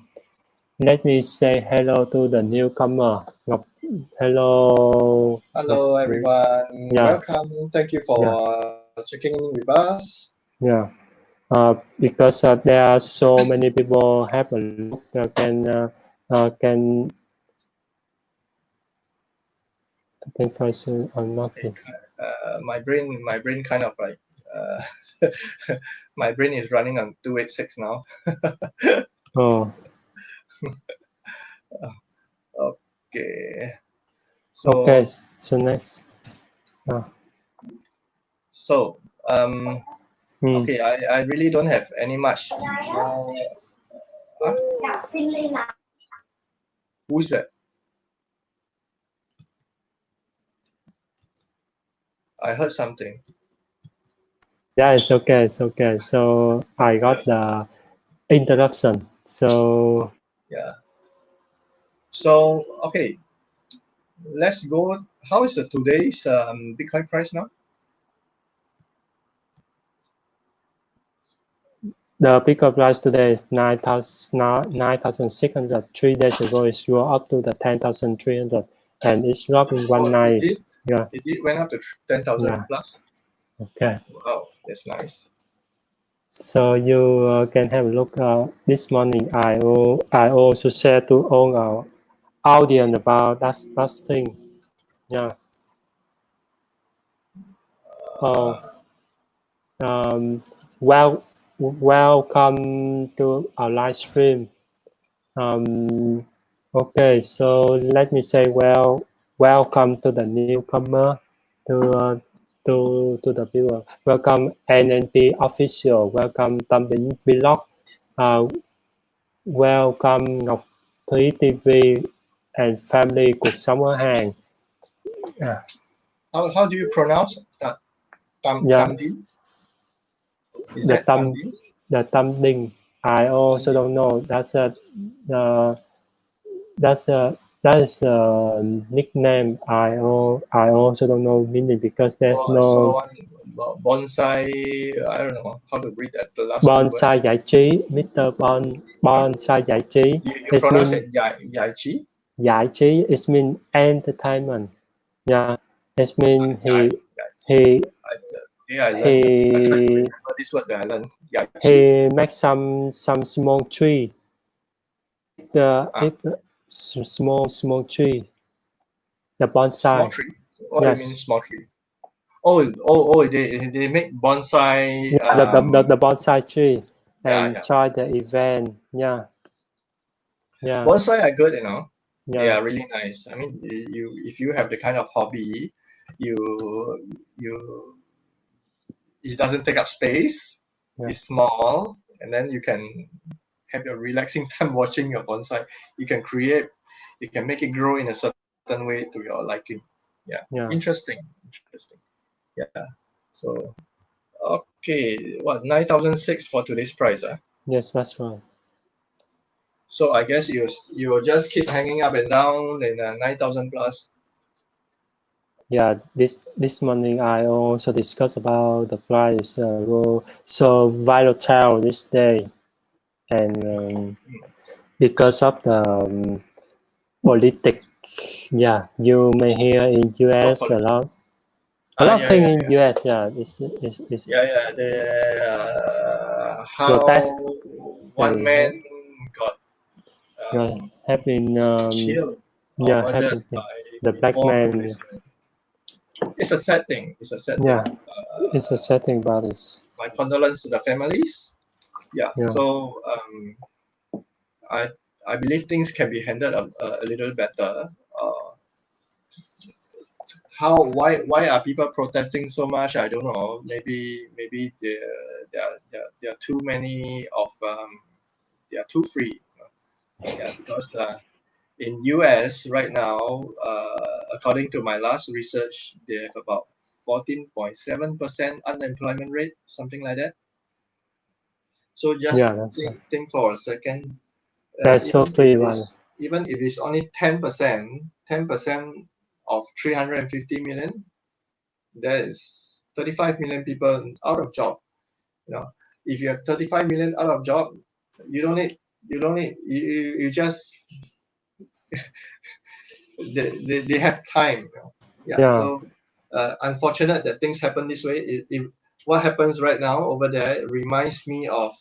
Let me say hello to the newcomer. Hello. Hello, everyone. Yeah, Welcome. Thank you for yeah, checking in with us. yeah. Because there are so many people have a look can find Okay, unlucky. my brain kind of like my brain is running on 286 now. Oh, Okay. okay. So So next. Uh, so hmm. okay, I really don't have any much more. Huh? Who's that? I heard something. Yeah, it's okay. It's okay. So I got the interruption. So Yeah. So okay, let's go. How is the today's Bitcoin price now? The Bitcoin price today is 9,600. 3 days ago, it's go up to the 10,300, and it's dropping one night. Yeah. It went up to 10,000 plus. Okay. Wow, that's nice. So you can have a look. This morning, I also share to all our audience about that thing. Yeah. Welcome to our live stream. Okay, so let me say welcome to the newcomer, to the viewer. Welcome NNP official. Welcome Tâm Bỉnh Vlog. Welcome Ngọc Thúy TV and family cuộc sống ở Hàn. How do you pronounce that? Tam Dinh? Is that Tam Dinh? The Tâm Dinh. I also don't know. That is a nickname. I also don't know meaning because there's no bonsai. I don't know how to read that. The last bonsai giải trí, Mr. Bonsai giải trí. You pronounce it giải trí? Giải trí. It means entertainment. Yeah, it means he remember this word that I learned. He makes some small tree. Small tree. The bonsai. Small tree. What do you mean small tree? Oh! They make bonsai. Yeah, the bonsai tree and try the event. Yeah. Bonsai are good, you know. Yeah. They are really nice. I mean, if you have the kind of hobby, it doesn't take up space. Yeah. It's small, and then you can have your relaxing time watching your bonsai. You can make it grow in a certain way to your liking. Yeah. Interesting. Yeah. So, okay, what 9,006 for today's price? Yes, that's right. So I guess you will just keep hanging up and down in 9,000 plus. Yeah, this morning I also discussed about the price so volatile this day, and because of the politics. Yeah, you may hear in US a lot of things in US. Yeah, it's how protest. One man got have been killed. Have been the black man. It's a sad thing. It's a sad thing. It's a sad thing about this. My condolences to the families. Yeah. So I believe things can be handled a little better. Why are people protesting so much? I don't know. Maybe there are too many of they are too free. Yeah, because in US right now, according to my last research, they have about 14.7% unemployment rate, something like that. So just think for a second. That's so free, right? Even if it's only 10% of 350 million, there is 35 million people out of job. You know, if you have 35 million out of job, you just they have time. So unfortunate that things happen this way. What happens right now over there reminds me of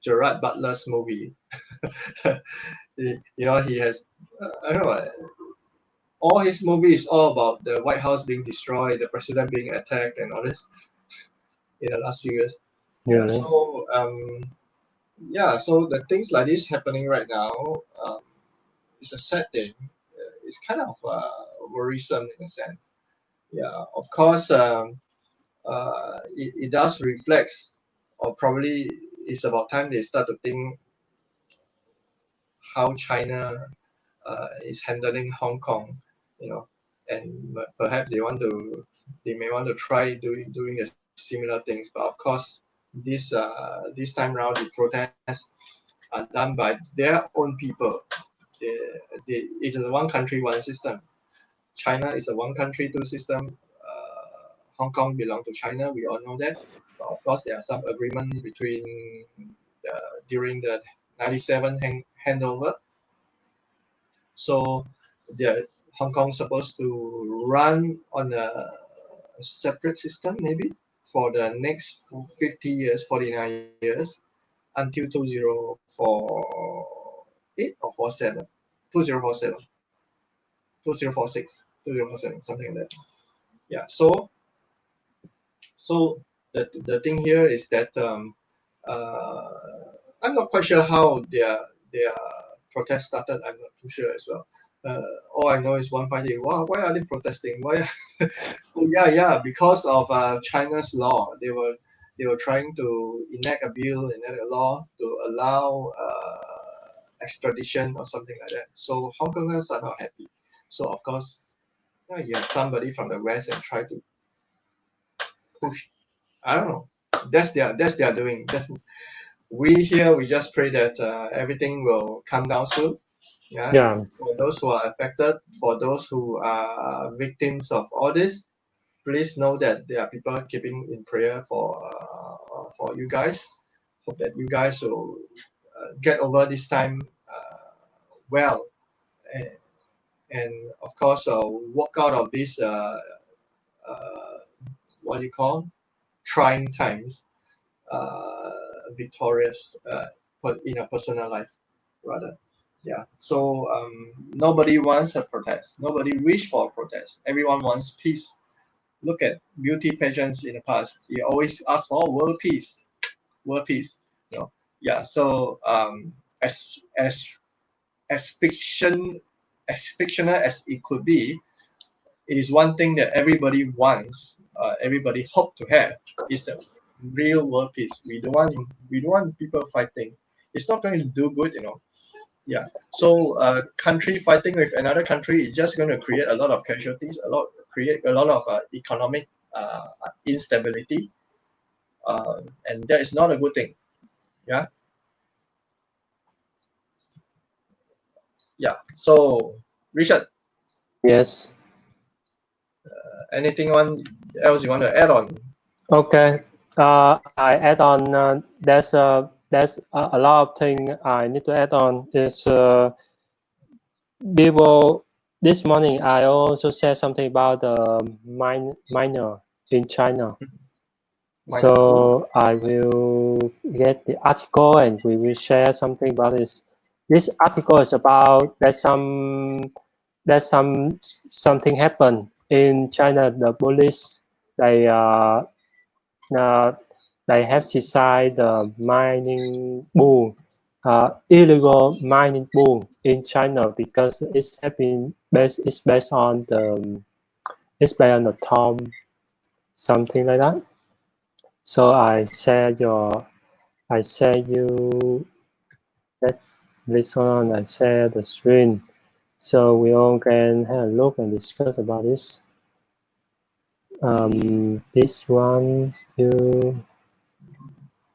Gerard Butler's movie. He has I don't know, all his movies is all about the White House being destroyed, the president being attacked, and all this in the last few years. So the things like this happening right now, it's a sad thing. It's kind of worrisome in a sense. Yeah, of course, it does reflect, or probably it's about time they start to think how China is handling Hong Kong, and perhaps they may want to try doing a similar things. But of course, this time round, the protests are done by their own people. it is a one country, one system. China is a one country, two system. Hong Kong belong to China. We all know that. But of course, there are some agreement between during the 97 handover. So the Hong Kong supposed to run on a separate system maybe for the next 50 years, 49 years until 2048 or 47, 2047, 2046, 2047, something like that. Yeah. So the thing here is that I'm not quite sure how their protest started. I'm not too sure as well. All I know is one fine day. Wow, why are they protesting? Why? Oh yeah, because of China's law. They were trying to enact a bill, enact a law to allow extradition or something like that. So Hong Kongers are not happy. So of course, you have somebody from the West and try to push. I don't know. That's their doing. We here, we just pray that everything will come down soon. Yeah. For those who are affected, for those who are victims of all this, please know that there are people keeping in prayer for you guys. Hope that you guys will get over this time well, and of course walk out of this what do you call trying times victorious in a personal life rather. Yeah. So nobody wants a protest. Nobody wish for a protest. Everyone wants peace. Look at beauty pageants in the past. You always ask for world peace. World peace. You know? Yeah. So as fictional as it could be, it is one thing that everybody wants, everybody hope to have is the real world peace. We don't want people fighting. It's not going to do good, you know. Yeah. So country fighting with another country is just going to create a lot of casualties, create a lot of economic instability, and that is not a good thing. Yeah. Yeah. So Richard. Yes. Anything else you want to add on? Okay. I add on. There's a lot of things I need to add on. Is people this morning I also said something about the miner in China. So I will get the article and we will share something about this. This article is about that something happened in China. The police they have decided the mining boom, illegal mining boom in China because it's based on the Tom, something like that. So I share you let's listen on. I share the screen so we all can have a look and discuss about this. This one you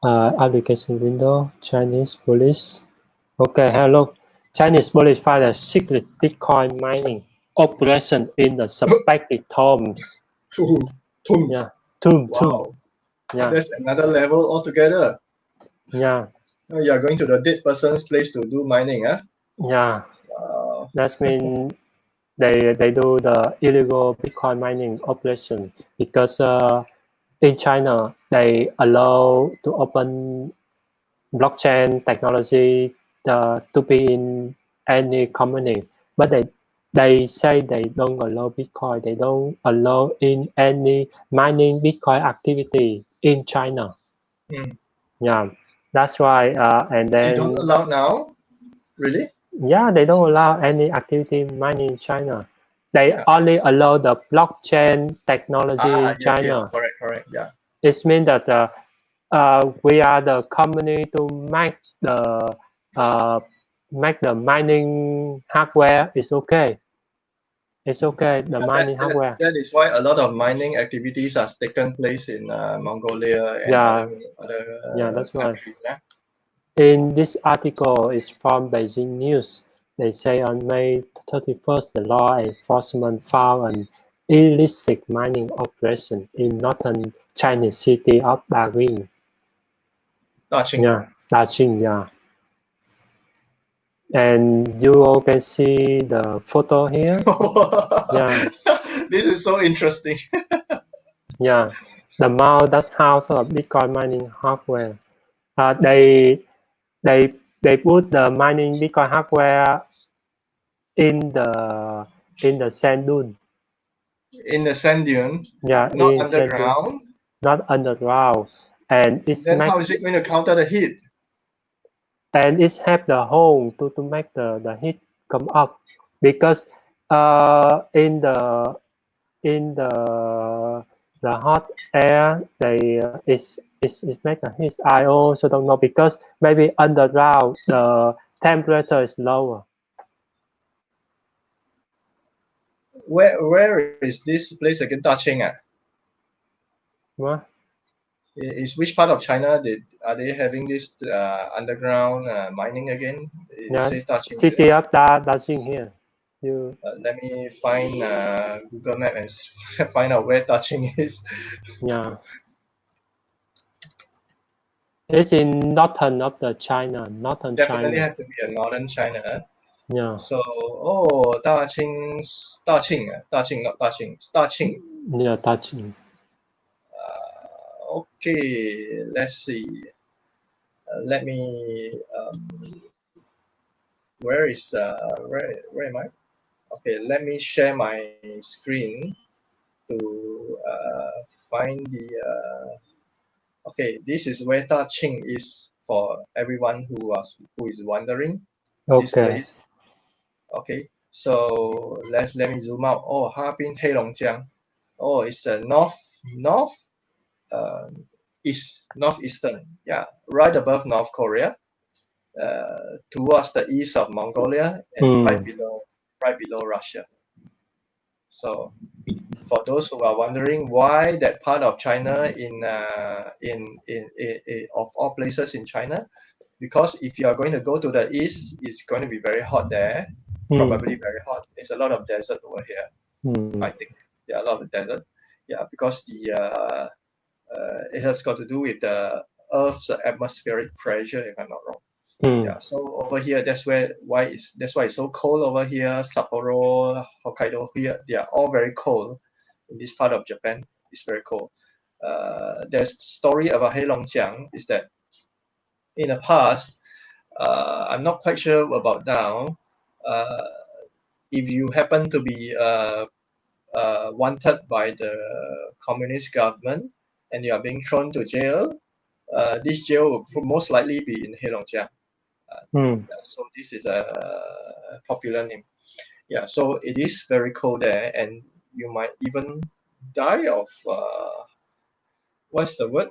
application window, Chinese police. Okay, have a look. Chinese police find a secret Bitcoin mining operation in the suspected tombs. Yeah, tomb. Yeah. That's another level altogether. Yeah. Oh, you are going to the dead person's place to do mining, huh? Yeah. That means they do the illegal Bitcoin mining operation because in China they allow to open blockchain technology to be in any company, but they say they don't allow Bitcoin. They don't allow in any mining Bitcoin activity in China. Yeah, that's why. And then they don't allow now, really? Yeah, they don't allow any activity mining in China. They only allow the blockchain technology in China. Yes, correct. Yeah. It means that we are the company to make the mining hardware. It's okay. It's okay. The mining hardware. That is why a lot of mining activities are taken place in Mongolia and other that's countries. Right. In this article is from Beijing News. they say on May 31st, the law enforcement found an illicit mining operation in northern Chinese city of Da-Qing. Da-Qing. Da-Qing, yeah. And you all can see the photo here. Yeah. This is so interesting. Yeah. The Mao Dust House of Bitcoin mining hardware. They put the mining Bitcoin hardware in the sand dune. In the sand dune. Yeah, not underground. Not underground, and then how is it going to counter the heat? And it have the hole to make the heat come up, because in the hot air it make the heat. I also don't know, because maybe underground the temperature is lower. Where is this place again? Da-Qing. What? Is which part of China are they having this underground mining again? City of Da-Qing here. Let me find Google Map and find out where Da-Qing is. Yeah. It's in northern of the China. Definitely have to be a northern China. Yeah. So, Da-Qing, not Da-Qing. Yeah, Da-Qing. Okay, let's see. Let me. Where am I? Okay, let me share my screen to find the. Okay, this is where Da-Qing is for everyone who is wondering. Okay. This place. Okay, so let me zoom out. Oh, Harbin Heilongjiang. Oh, it's a northeastern. Yeah, right above North Korea, towards the east of Mongolia, and right below Russia. So, for those who are wondering why that part of China in of all places in China, because if you are going to go to the east, it's going to be very hot there. Probably very hot. There's a lot of desert over here. I think there are a lot of desert. Yeah, because it has got to do with the Earth's atmospheric pressure, if I'm not wrong. Yeah, so over here, that's why it's so cold over here. Sapporo, Hokkaido, here they are all very cold. In this part of Japan, it's very cold. There's story about Heilongjiang is that in the past, I'm not quite sure about now. If you happen to be wanted by the communist government and you are being thrown to jail, this jail will most likely be in Heilongjiang. So this is a popular name. Yeah, so it is very cold there, and you might even die of what's the word?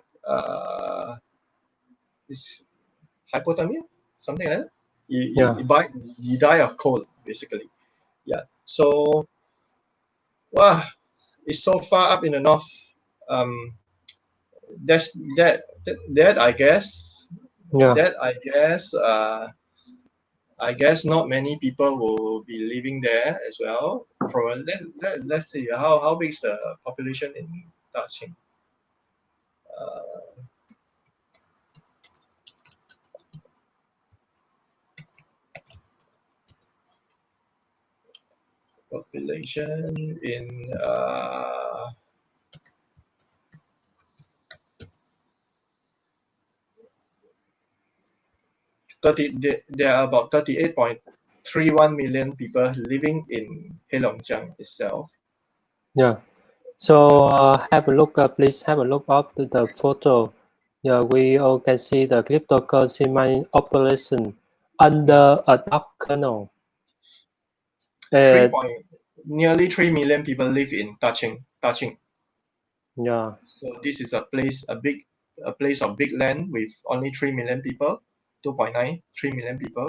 Is hypothermia, something like that. You die of cold, basically. Yeah. So, wow, it's so far up in the north. That's that I guess. Yeah. That I guess not many people will be living there as well. Let's see how big is the population in Da-Qing. Population in there are about 38.31 million people living in Heilongjiang itself. Yeah. So have a look. Please have a look up to the photo. Yeah, we all can see the cryptocurrency mining operation under a dark kernel. Nearly 3 million people live in Da-Qing. Yeah. So this is a place of big land with only 3 million people, 3 million people.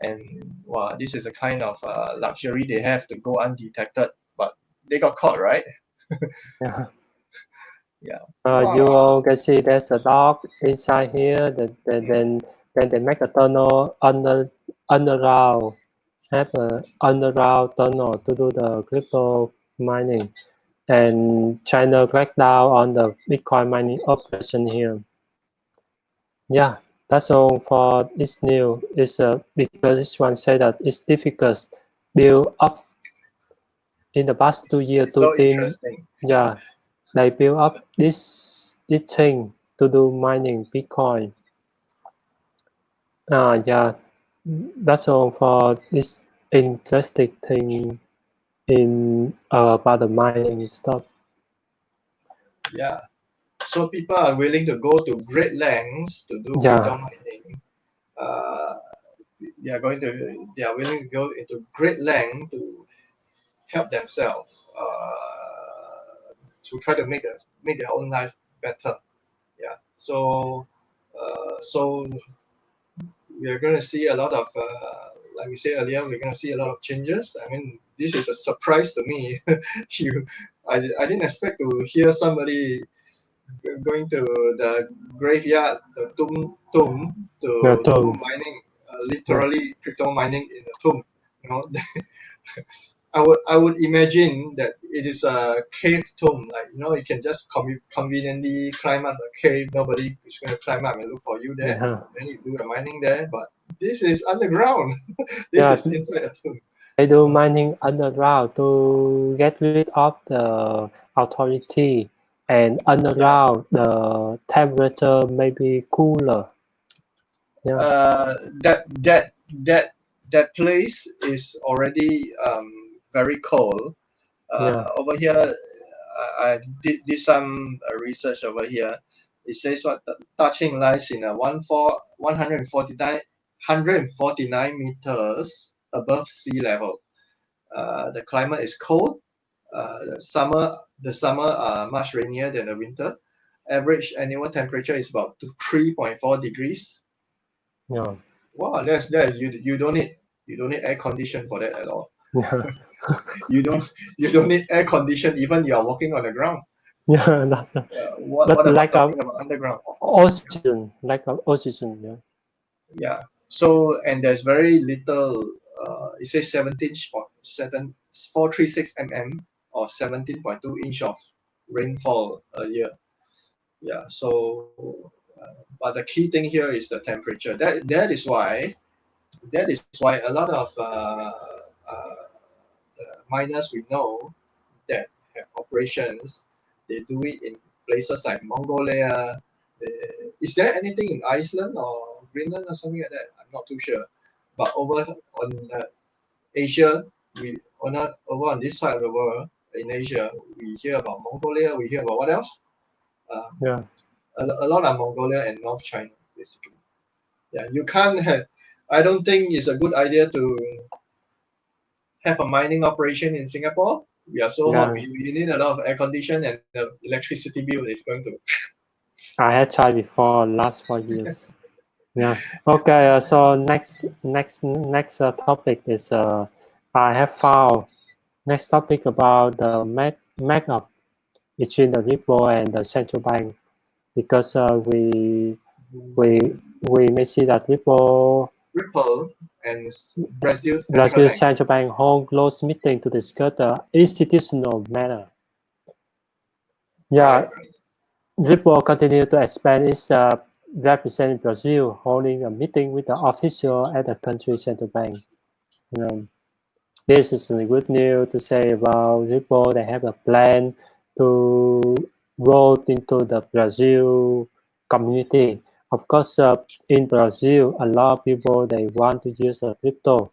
And wow, this is a kind of luxury they have to go undetected, but they got caught, right? Yeah. Yeah. You all can see there's a dog inside here. Then they make a tunnel underground. have a underground tunnel to do the crypto mining, and China cracked down on the Bitcoin mining operation here. Yeah, that's all for this new. It's because this one said that it's difficult build up in the past 2 years to So think. interesting. Yeah, they build up this thing to do mining Bitcoin. Yeah, that's all for this interesting thing in about the mining stuff. Yeah. So people are willing to go to great lengths to do crypto Yeah, mining. Uh, they are willing to go into great length to help themselves to try to make their own life better. Yeah. So we are going to see a lot of like we said earlier, we're going to see a lot of changes. I mean, this is a surprise to me. I didn't expect to hear somebody going to the graveyard, the tomb yeah, to do tomb. mining, Yeah, literally crypto mining in the tomb. You know, I would imagine that it is a cave tomb. Like you can just conveniently climb up the cave. Nobody is going to climb up and look for you there. yeah, Then you do the mining there. But this is underground. This yeah. is inside a tomb. They do mining underground to get rid of the authority, and Yeah. underground the temperature may be cooler. Yeah, That that place is already very cold. yeah, Over here, I did some research over here. It says what touching lies in a 149 meters above sea level. The climate is cold. The summer are much rainier than the winter. Average annual temperature is about 3.4 degrees. yeah, Wow, that's that. You don't need air condition for that at all. yeah, You don't need air condition even you are walking on the ground. yeah. What That's about like a talking about underground? oxygen, like a oxygen. Yeah, Yeah. So and there's very little. It says 436 mm or 17.2 inch of rainfall a year. Yeah. But the key thing here is the temperature. That is why a lot of miners we know that have operations, they do it in places like Mongolia. Is there anything in Iceland or Greenland or something like that? I'm not too sure. But over on Asia, over on this side of the world, in Asia, we hear about Mongolia. We hear about what else? Um, yeah, a lot of Mongolia and North China, basically. Yeah, you can't have. I don't think it's a good idea to have a mining operation in Singapore. We are so hot. yeah. We need a lot of air condition, and the electricity bill is going to. I had tried before last 4 years. Yeah. Okay. So next topic is I have found next topic about the matchup between the Ripple and the central bank, because we may see that Ripple Ripple and Brazil Central Brazil Bank. central bank hold close meeting to discuss the institutional matter. Right. Yeah, Ripple continue to expand its represent in Brazil, holding a meeting with the official at the country central bank. Um, this is a good news to say about Ripple. They have a plan to roll into the Brazil community. Of course, in Brazil, a lot of people they want to use the crypto,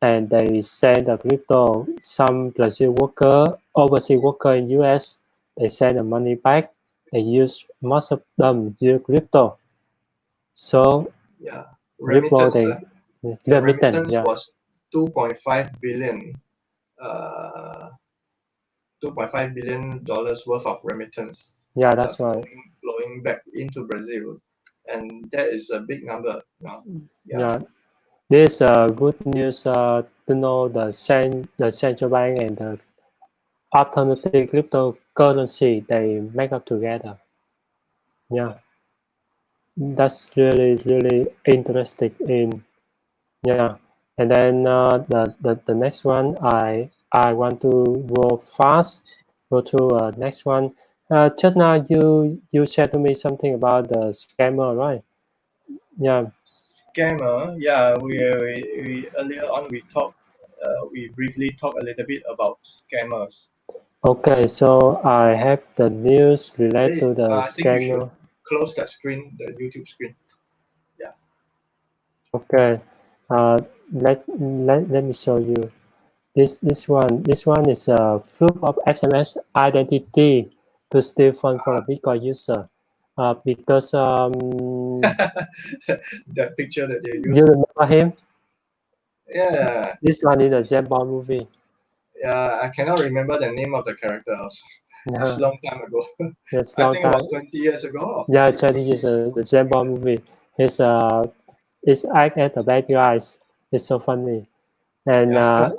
and they send the crypto. Some Brazil worker, overseas worker in US, they send the money back. They use most of them use crypto. So Yeah. Ripple Remittance. they The remittance, remittance yeah, was 2.5 billion. Uh, $2.5 billion worth of remittance yeah, that's right. flowing back into Brazil, and that is a big number now. Yeah. Yeah, this good news to know the central bank and the alternative cryptocurrency they make up together. Yeah, that's really interesting. In yeah, And then the next one, I want to go fast. Go to next one. Just now you said to me something about the scammer, right? Yeah. Scammer, yeah. We earlier on we briefly talked a little bit about scammers. Okay, so I have the news related to the I think you should scammer. close that screen, the YouTube screen. Yeah. Okay. Let me show you. This one is a proof of SMS identity to steal funds from a Bitcoin user. Because That picture that they you use. remember him? Yeah. This one in the Z.a.l.o movie. Yeah. I cannot remember the name of the character also. It's Yeah, a long time ago. it's I long think time. about 20 years ago or Yeah, 15, 20 20 years years ago. the Z.a.l.o movie. It's act as the bad guys. It's so funny. And Yeah.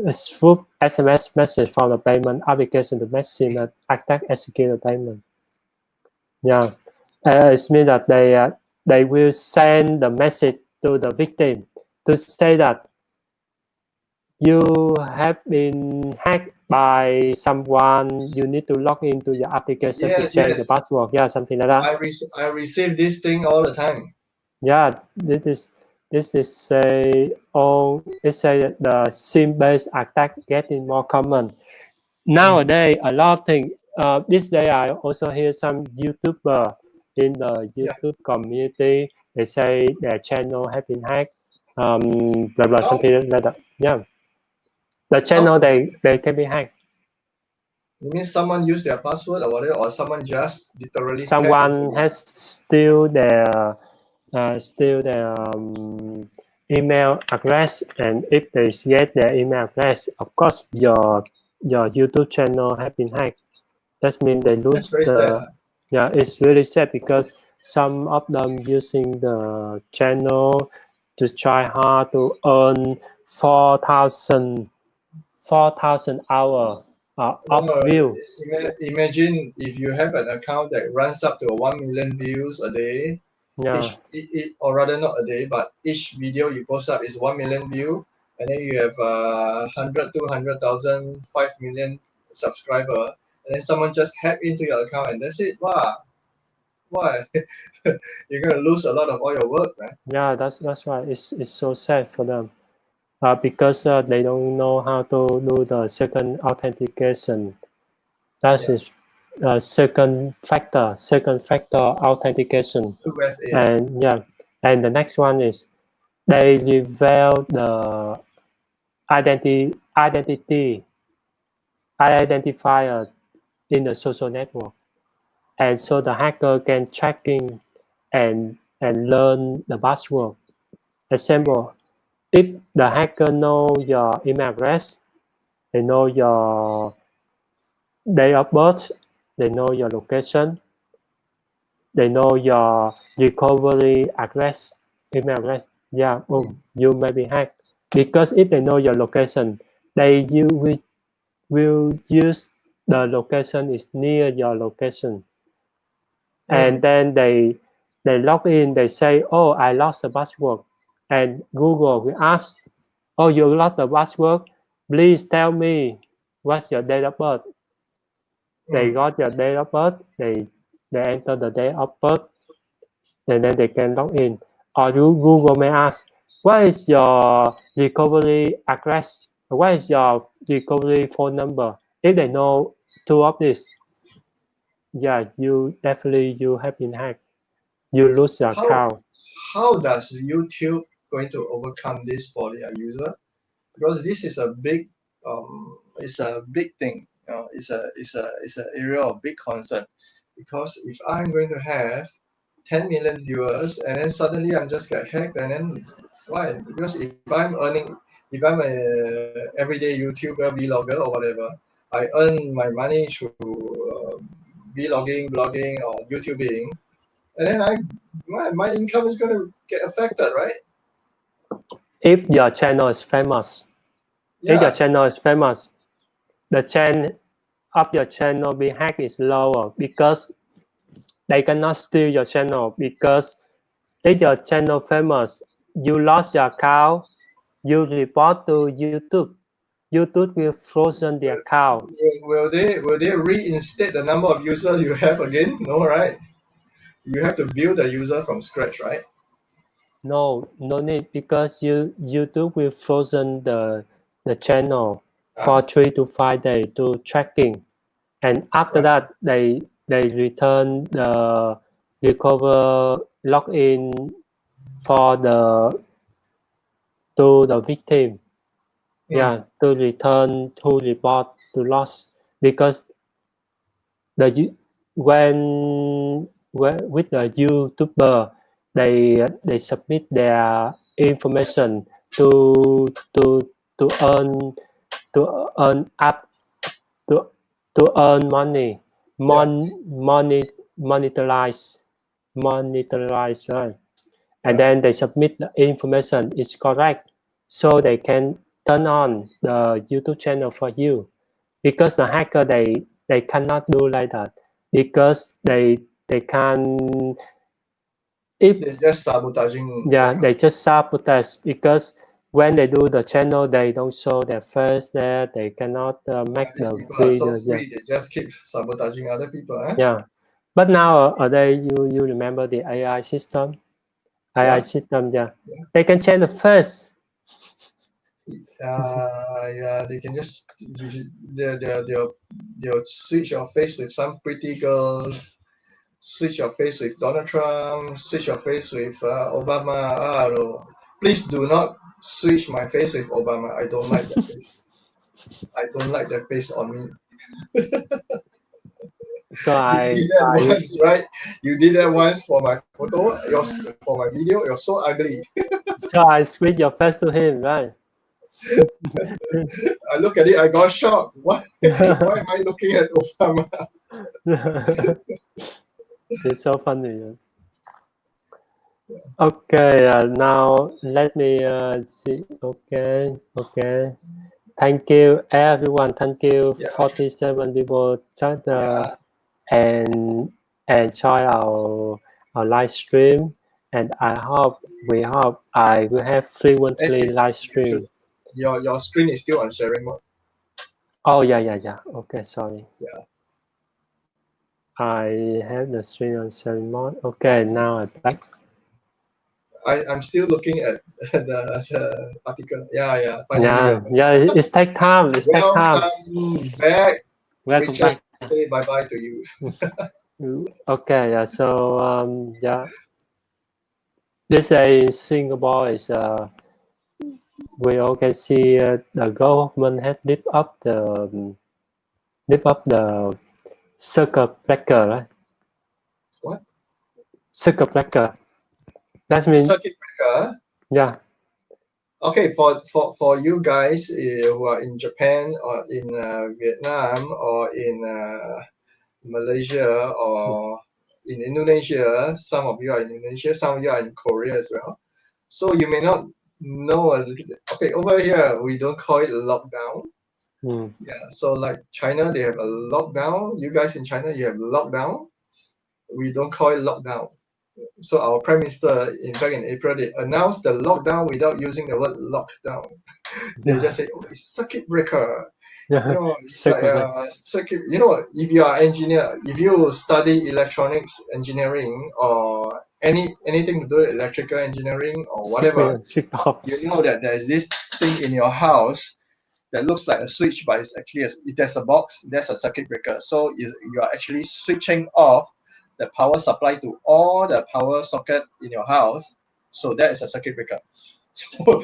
it's through SMS message from the payment application to machine attack execute the payment. Yeah, it means that they will send the message to the victim to say that you have been hacked by someone. You need to log into your application to Yes, change the yes. password. Yeah, something like that. I receive this thing all the time. Yeah, this is say oh it say that the SIM-based attack getting more common nowadays. A lot of things. This day I also hear some YouTuber in the Yeah. YouTube community. They say their channel have been hacked. Blah blah How? something like that. Yeah, the How? channel they can be hacked. You mean someone used their password or whatever, or someone just literally hacked into Someone their. has steal their email address, and if they get their email address, of course your YouTube channel have been hacked. That means they That's lose very sad. the. Yeah, it's really sad because some of them using the channel to try hard to earn 4,000 hour of No, views. imagine if you have an account that runs up to 1 million views a day, Yeah, or rather not a day, but each video you post up is 1 million view, and then you have 100, 200,000, 5 million subscriber, and then someone just hack into your account and that's it. Wow, why? You're gonna lose a lot of all your work, man. yeah, that's right. It's so sad for them. Because they don't know how to do the second authentication. That Yeah, is second factor authentication. 2FA. And yeah, and the next one is they reveal the identity identifier in the social network, and so the hacker can tracking and learn the password. Example, if the hacker know your email address, they know your date of birth, they know your location, they know your recovery address, email address. Yeah, boom, you may be hacked. Because if they know your location, you will use the location is near your location. And Mm. then they log in, they say, oh, I lost the password. And Google will ask, oh, you lost the password? Please tell me what's your date of birth. They Mm. got your date of birth, they enter the date of birth, and then they can log in. Or Google may ask, what is your recovery address? What is your recovery phone number? If they know two of this, yeah, you have been hacked. You lose your How account. how does YouTube going to overcome this for their user? Because this is a big it's a big thing. It's a area of big concern. Because if I'm going to have 10 million viewers and then suddenly I'm just get hacked, and then it's why? Because if I'm a everyday YouTuber, vlogger or whatever, I earn my money through vlogging, blogging or YouTubing, and then my income is going to get affected, right? If your channel is famous, Yeah. the chance of your channel being hacked is lower because they cannot steal your channel. Because if your channel famous, you lost your account, you report to YouTube. YouTube will frozen the account. Will they reinstate the number of users you have again? No, right? You have to build the user from scratch, right? No need, because YouTube will frozen the channel for 3 to 5 days to tracking, and after Right. that they return the recover login for to the victim. Yeah, to return to report to loss, because the when with the YouTuber they submit their information to to to earn to earn up to earn money, Yeah. monetize, right? And Yeah. then they submit the information is correct, so they can turn on the YouTube channel for you. Because the hacker they cannot do like that, because they can, if They're just sabotaging. yeah, they just sabotage, because when they do the channel they don't show their face there, they cannot make These the people are so video. Yeah, free. They just keep sabotaging other people. yeah. But now you remember the AI system, Yeah. yeah, Yeah. they can change the face. Yeah. They can just they'll switch your face with some pretty girls. Switch your face with Donald Trump. Switch your face with Obama. No. Please do not switch my face with Obama. I don't like that face. I don't like that face on me. So You did that once, right? You did that once for my photo, for my video. You're so ugly. I switch your face to him, right? I look at it, I got shocked. Why am I looking at Obama? It's so funny. Okay, now let me see. Okay. Thank you, everyone. Thank you, Yeah. 47 people just Yeah. and join our live stream. And we hope I will have frequently live You should, stream. your screen is still on sharing mode. Oh yeah. Okay, sorry. Yeah. I have the screen on sharing mode. Okay, now I'm back. I'm still looking at the article. Yeah. Finally, you're back. Yeah. It's take time. It's take time. Welcome back, Welcome Richard. back. Say bye bye to you. Okay, yeah. So yeah, this in Singapore is we all can see the government has lift up the circuit breaker, right? What? Circuit breaker. That means Circuit breaker. yeah. Okay, for you guys who are in Japan or in Vietnam or in Malaysia or in Indonesia, some of you are in Indonesia, some of you are in Korea as well. So you may not know a little bit. Okay, over here we don't call it lockdown. Yeah, so like China, they have a lockdown. You guys in China, you have lockdown. We don't call it lockdown. So our prime minister, back in April, they announced the lockdown without using the word lockdown. They just say, "Oh, it's circuit breaker." You know, it's like a circuit. You know, if you are engineer, if you study electronics engineering or anything to do with electrical engineering or whatever, you know that there is this thing in your house that looks like a switch, but it's actually if there's a box, there's a circuit breaker. So you are actually switching off the power supply to all the power socket in your house. So that is a circuit breaker. So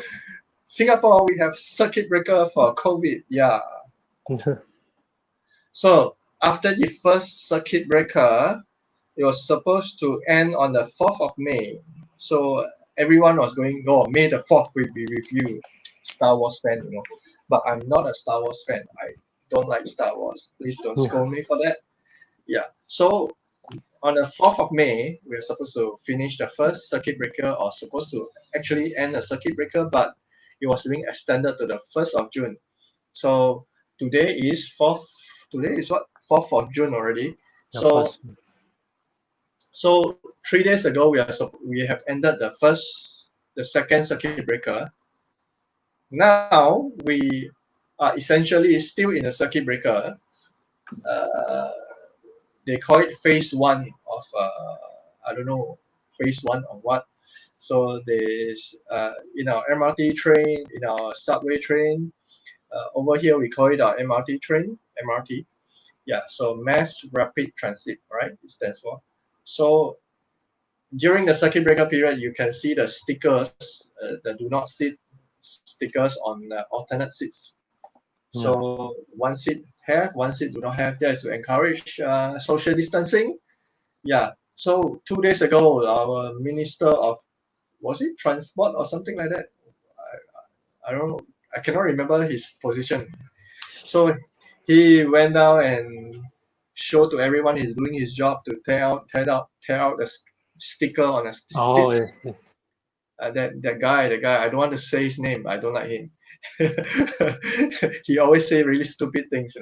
Singapore, we have circuit breaker for COVID. Yeah. So after the first circuit breaker, it was supposed to end on the 4th of May. So everyone was going, oh, May the 4th will be with you. Star Wars fan, you know. But I'm not a Star Wars fan. I don't like Star Wars. Please don't scold me for that. Yeah. So on the 4th of May, we're supposed to finish the first circuit breaker, or supposed to actually end the circuit breaker, but it was being extended to the 1st of June. So today is 4th. Today is what? 4th of June already. So 3 days ago, we have ended the second circuit breaker. now we are essentially still in a circuit breaker. They call it phase one of I don't know, phase one of what. So there's in our MRT train, in our subway train, over here we call it our MRT train, MRT. Yeah, so mass rapid transit, right? It stands for. So during the circuit breaker period, you can see the stickers, the do not sit stickers on alternate seats. So one seat have, one seat do not have. That is to encourage social distancing. Yeah. So 2 days ago, our Minister of, was it transport or something like that? I don't know. I cannot remember his position. So he went down and showed to everyone he's doing his job to tear out the sticker on the seats. That guy, I don't want to say his name. I don't like him. He always say really stupid things,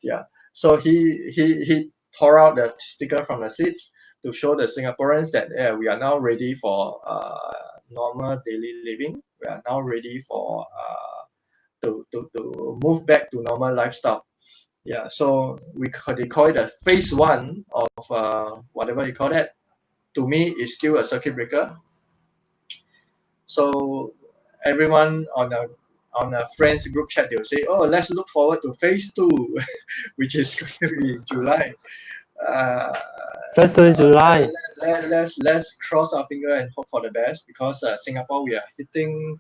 Yeah. So he tore out the sticker from the seats to show the Singaporeans that we are now ready for normal daily living. We are now ready for to move back to normal lifestyle. Yeah. So they call it a phase one of whatever you call that. To me, it's still a circuit breaker. So everyone on a friends group chat, they'll say, "Oh, let's look forward to phase two," which is going to be in July. First of July. Let's cross our finger and hope for the best, because Singapore, we are hitting,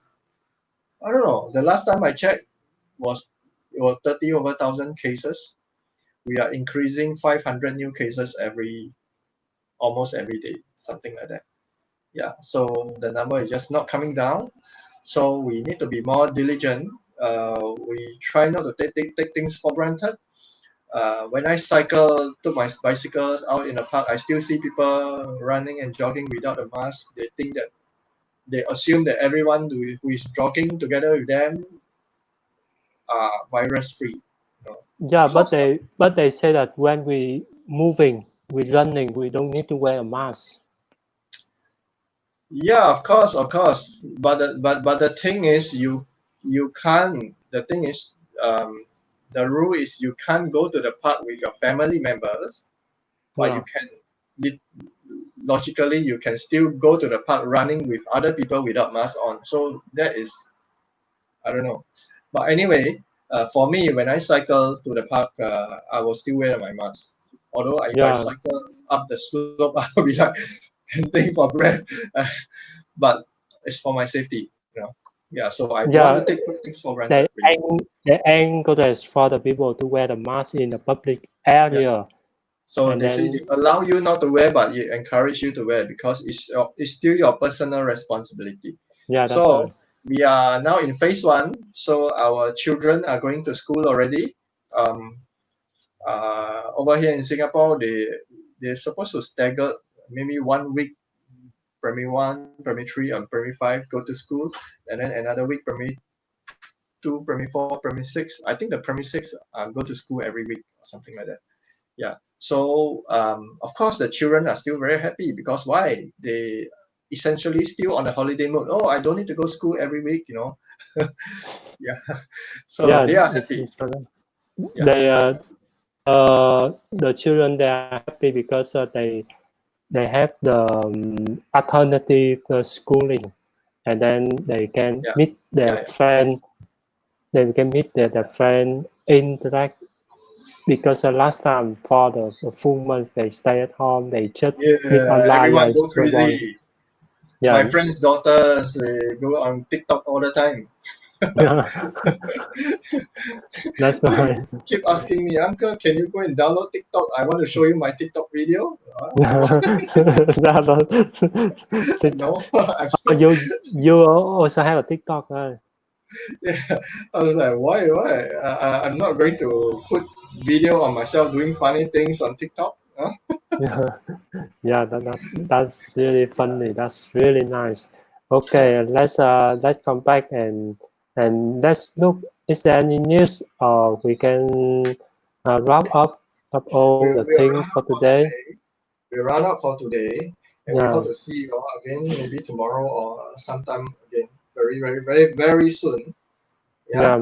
I don't know, the last time I checked it was 30 over 1,000 cases. We are increasing 500 new cases almost every day, something like that. Yeah, so the number is just not coming down. So we need to be more diligent. We try not to take things for granted. When I took my bicycles out in the park, I still see people running and jogging without a mask. They assume that everyone who is jogging together with them are virus free. Yeah, but they say that when we moving, we running, we don't need to wear a mask. Yeah, of course. But the thing is, you can't. The thing is, the rule is you can't go to the park with your family members, but you can. Logically, you can still go to the park running with other people without mask on. So that is, I don't know. But anyway, for me, when I cycle to the park, I will still wear my mask. Although if I cycle up the slope, I'll be like panting for breath. But it's for my safety, Yeah, so I don't want to take things for granted. The aim is for the people to wear the mask in the public area. Yeah. So they say they allow you not to wear, but they encourage you to wear, because it's still your personal responsibility. Yeah, that's so right. We are now in phase one. So our children are going to school already. Over here in Singapore, they're supposed to stagger maybe 1 week. Primary 1, Primary 3, and Primary 5 go to school, and then another week Primary 2, Primary 4, Primary 6. I think the Primary 6 go to school every week or something like that. Yeah. So of course the children are still very happy, because why? They essentially still on the holiday mode. Oh, I don't need to go to school every week, Yeah. So they are happy. The children, they are happy because they have the alternative schooling, and then they can meet their friend. They can meet their friend, interact, because last time for the full month they stay at home, they just meet online. Everyone go crazy. My friend's daughters, they go on TikTok all the time. That's right. Keep asking me, "Uncle, can you go and download TikTok? I want to show you my TikTok video." No, you also have a TikTok, right? Yeah, I was like, why? I'm not going to put video on myself doing funny things on TikTok. Huh? Yeah, that's really funny. That's really nice. Okay, let's come back and let's look. Is there any news? We can wrap up all the things for today. We run out for today, and we hope to see you all again maybe tomorrow or sometime again very, very, very, very soon. Yeah.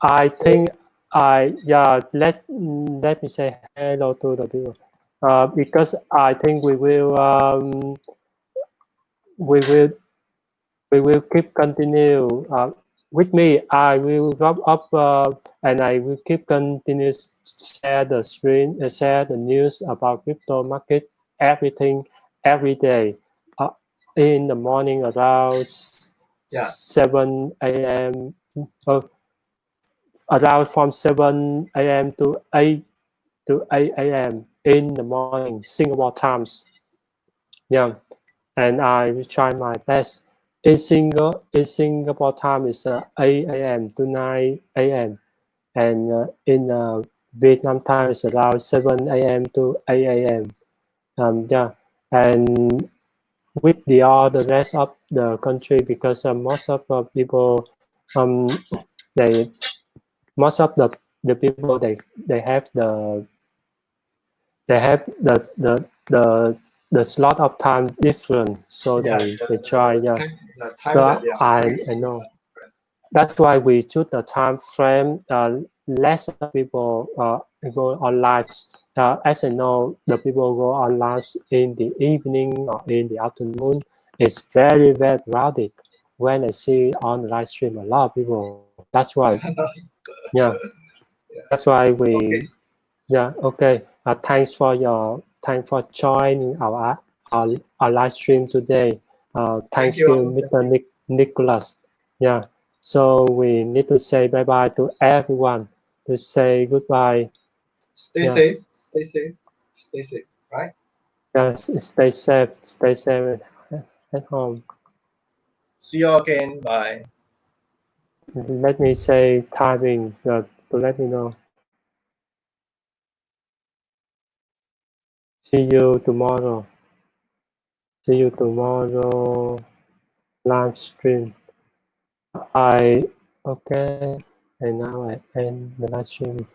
I think let me say hello to the people because I think we will we will keep continue with me. I will wrap up and I will keep continue share the screen, share the news about crypto market, everything every day. In the morning around 7 a.m. Around from 7 a.m. to 8 a.m. in the morning, Singapore times. Yeah, and I will try my best. In Singapore time is 8 a.m. to 9 a.m. and in Vietnam time is around 7 a.m. to 8 a.m. Yeah, and with the rest of the country because most of the people they most of the people they have the slot of time different, so they try. So I know that's why we choose the time frame. Less people go online. As I know, the people go online in the evening or in the afternoon. It's very crowded. When I see on the live stream, a lot of people. That's why, yeah. That's why we, yeah. Okay. Thanks for joining our live stream today. Thanks to Mr. Nicholas. Yeah. So we need to say bye bye to everyone. To say goodbye. Stay safe. Stay safe. Stay safe. Right? Yes. Stay safe. Stay safe at home. See you again. Bye. Let me say timing to let me know. See you tomorrow. See you tomorrow. Live stream. Okay, and now I end the live stream.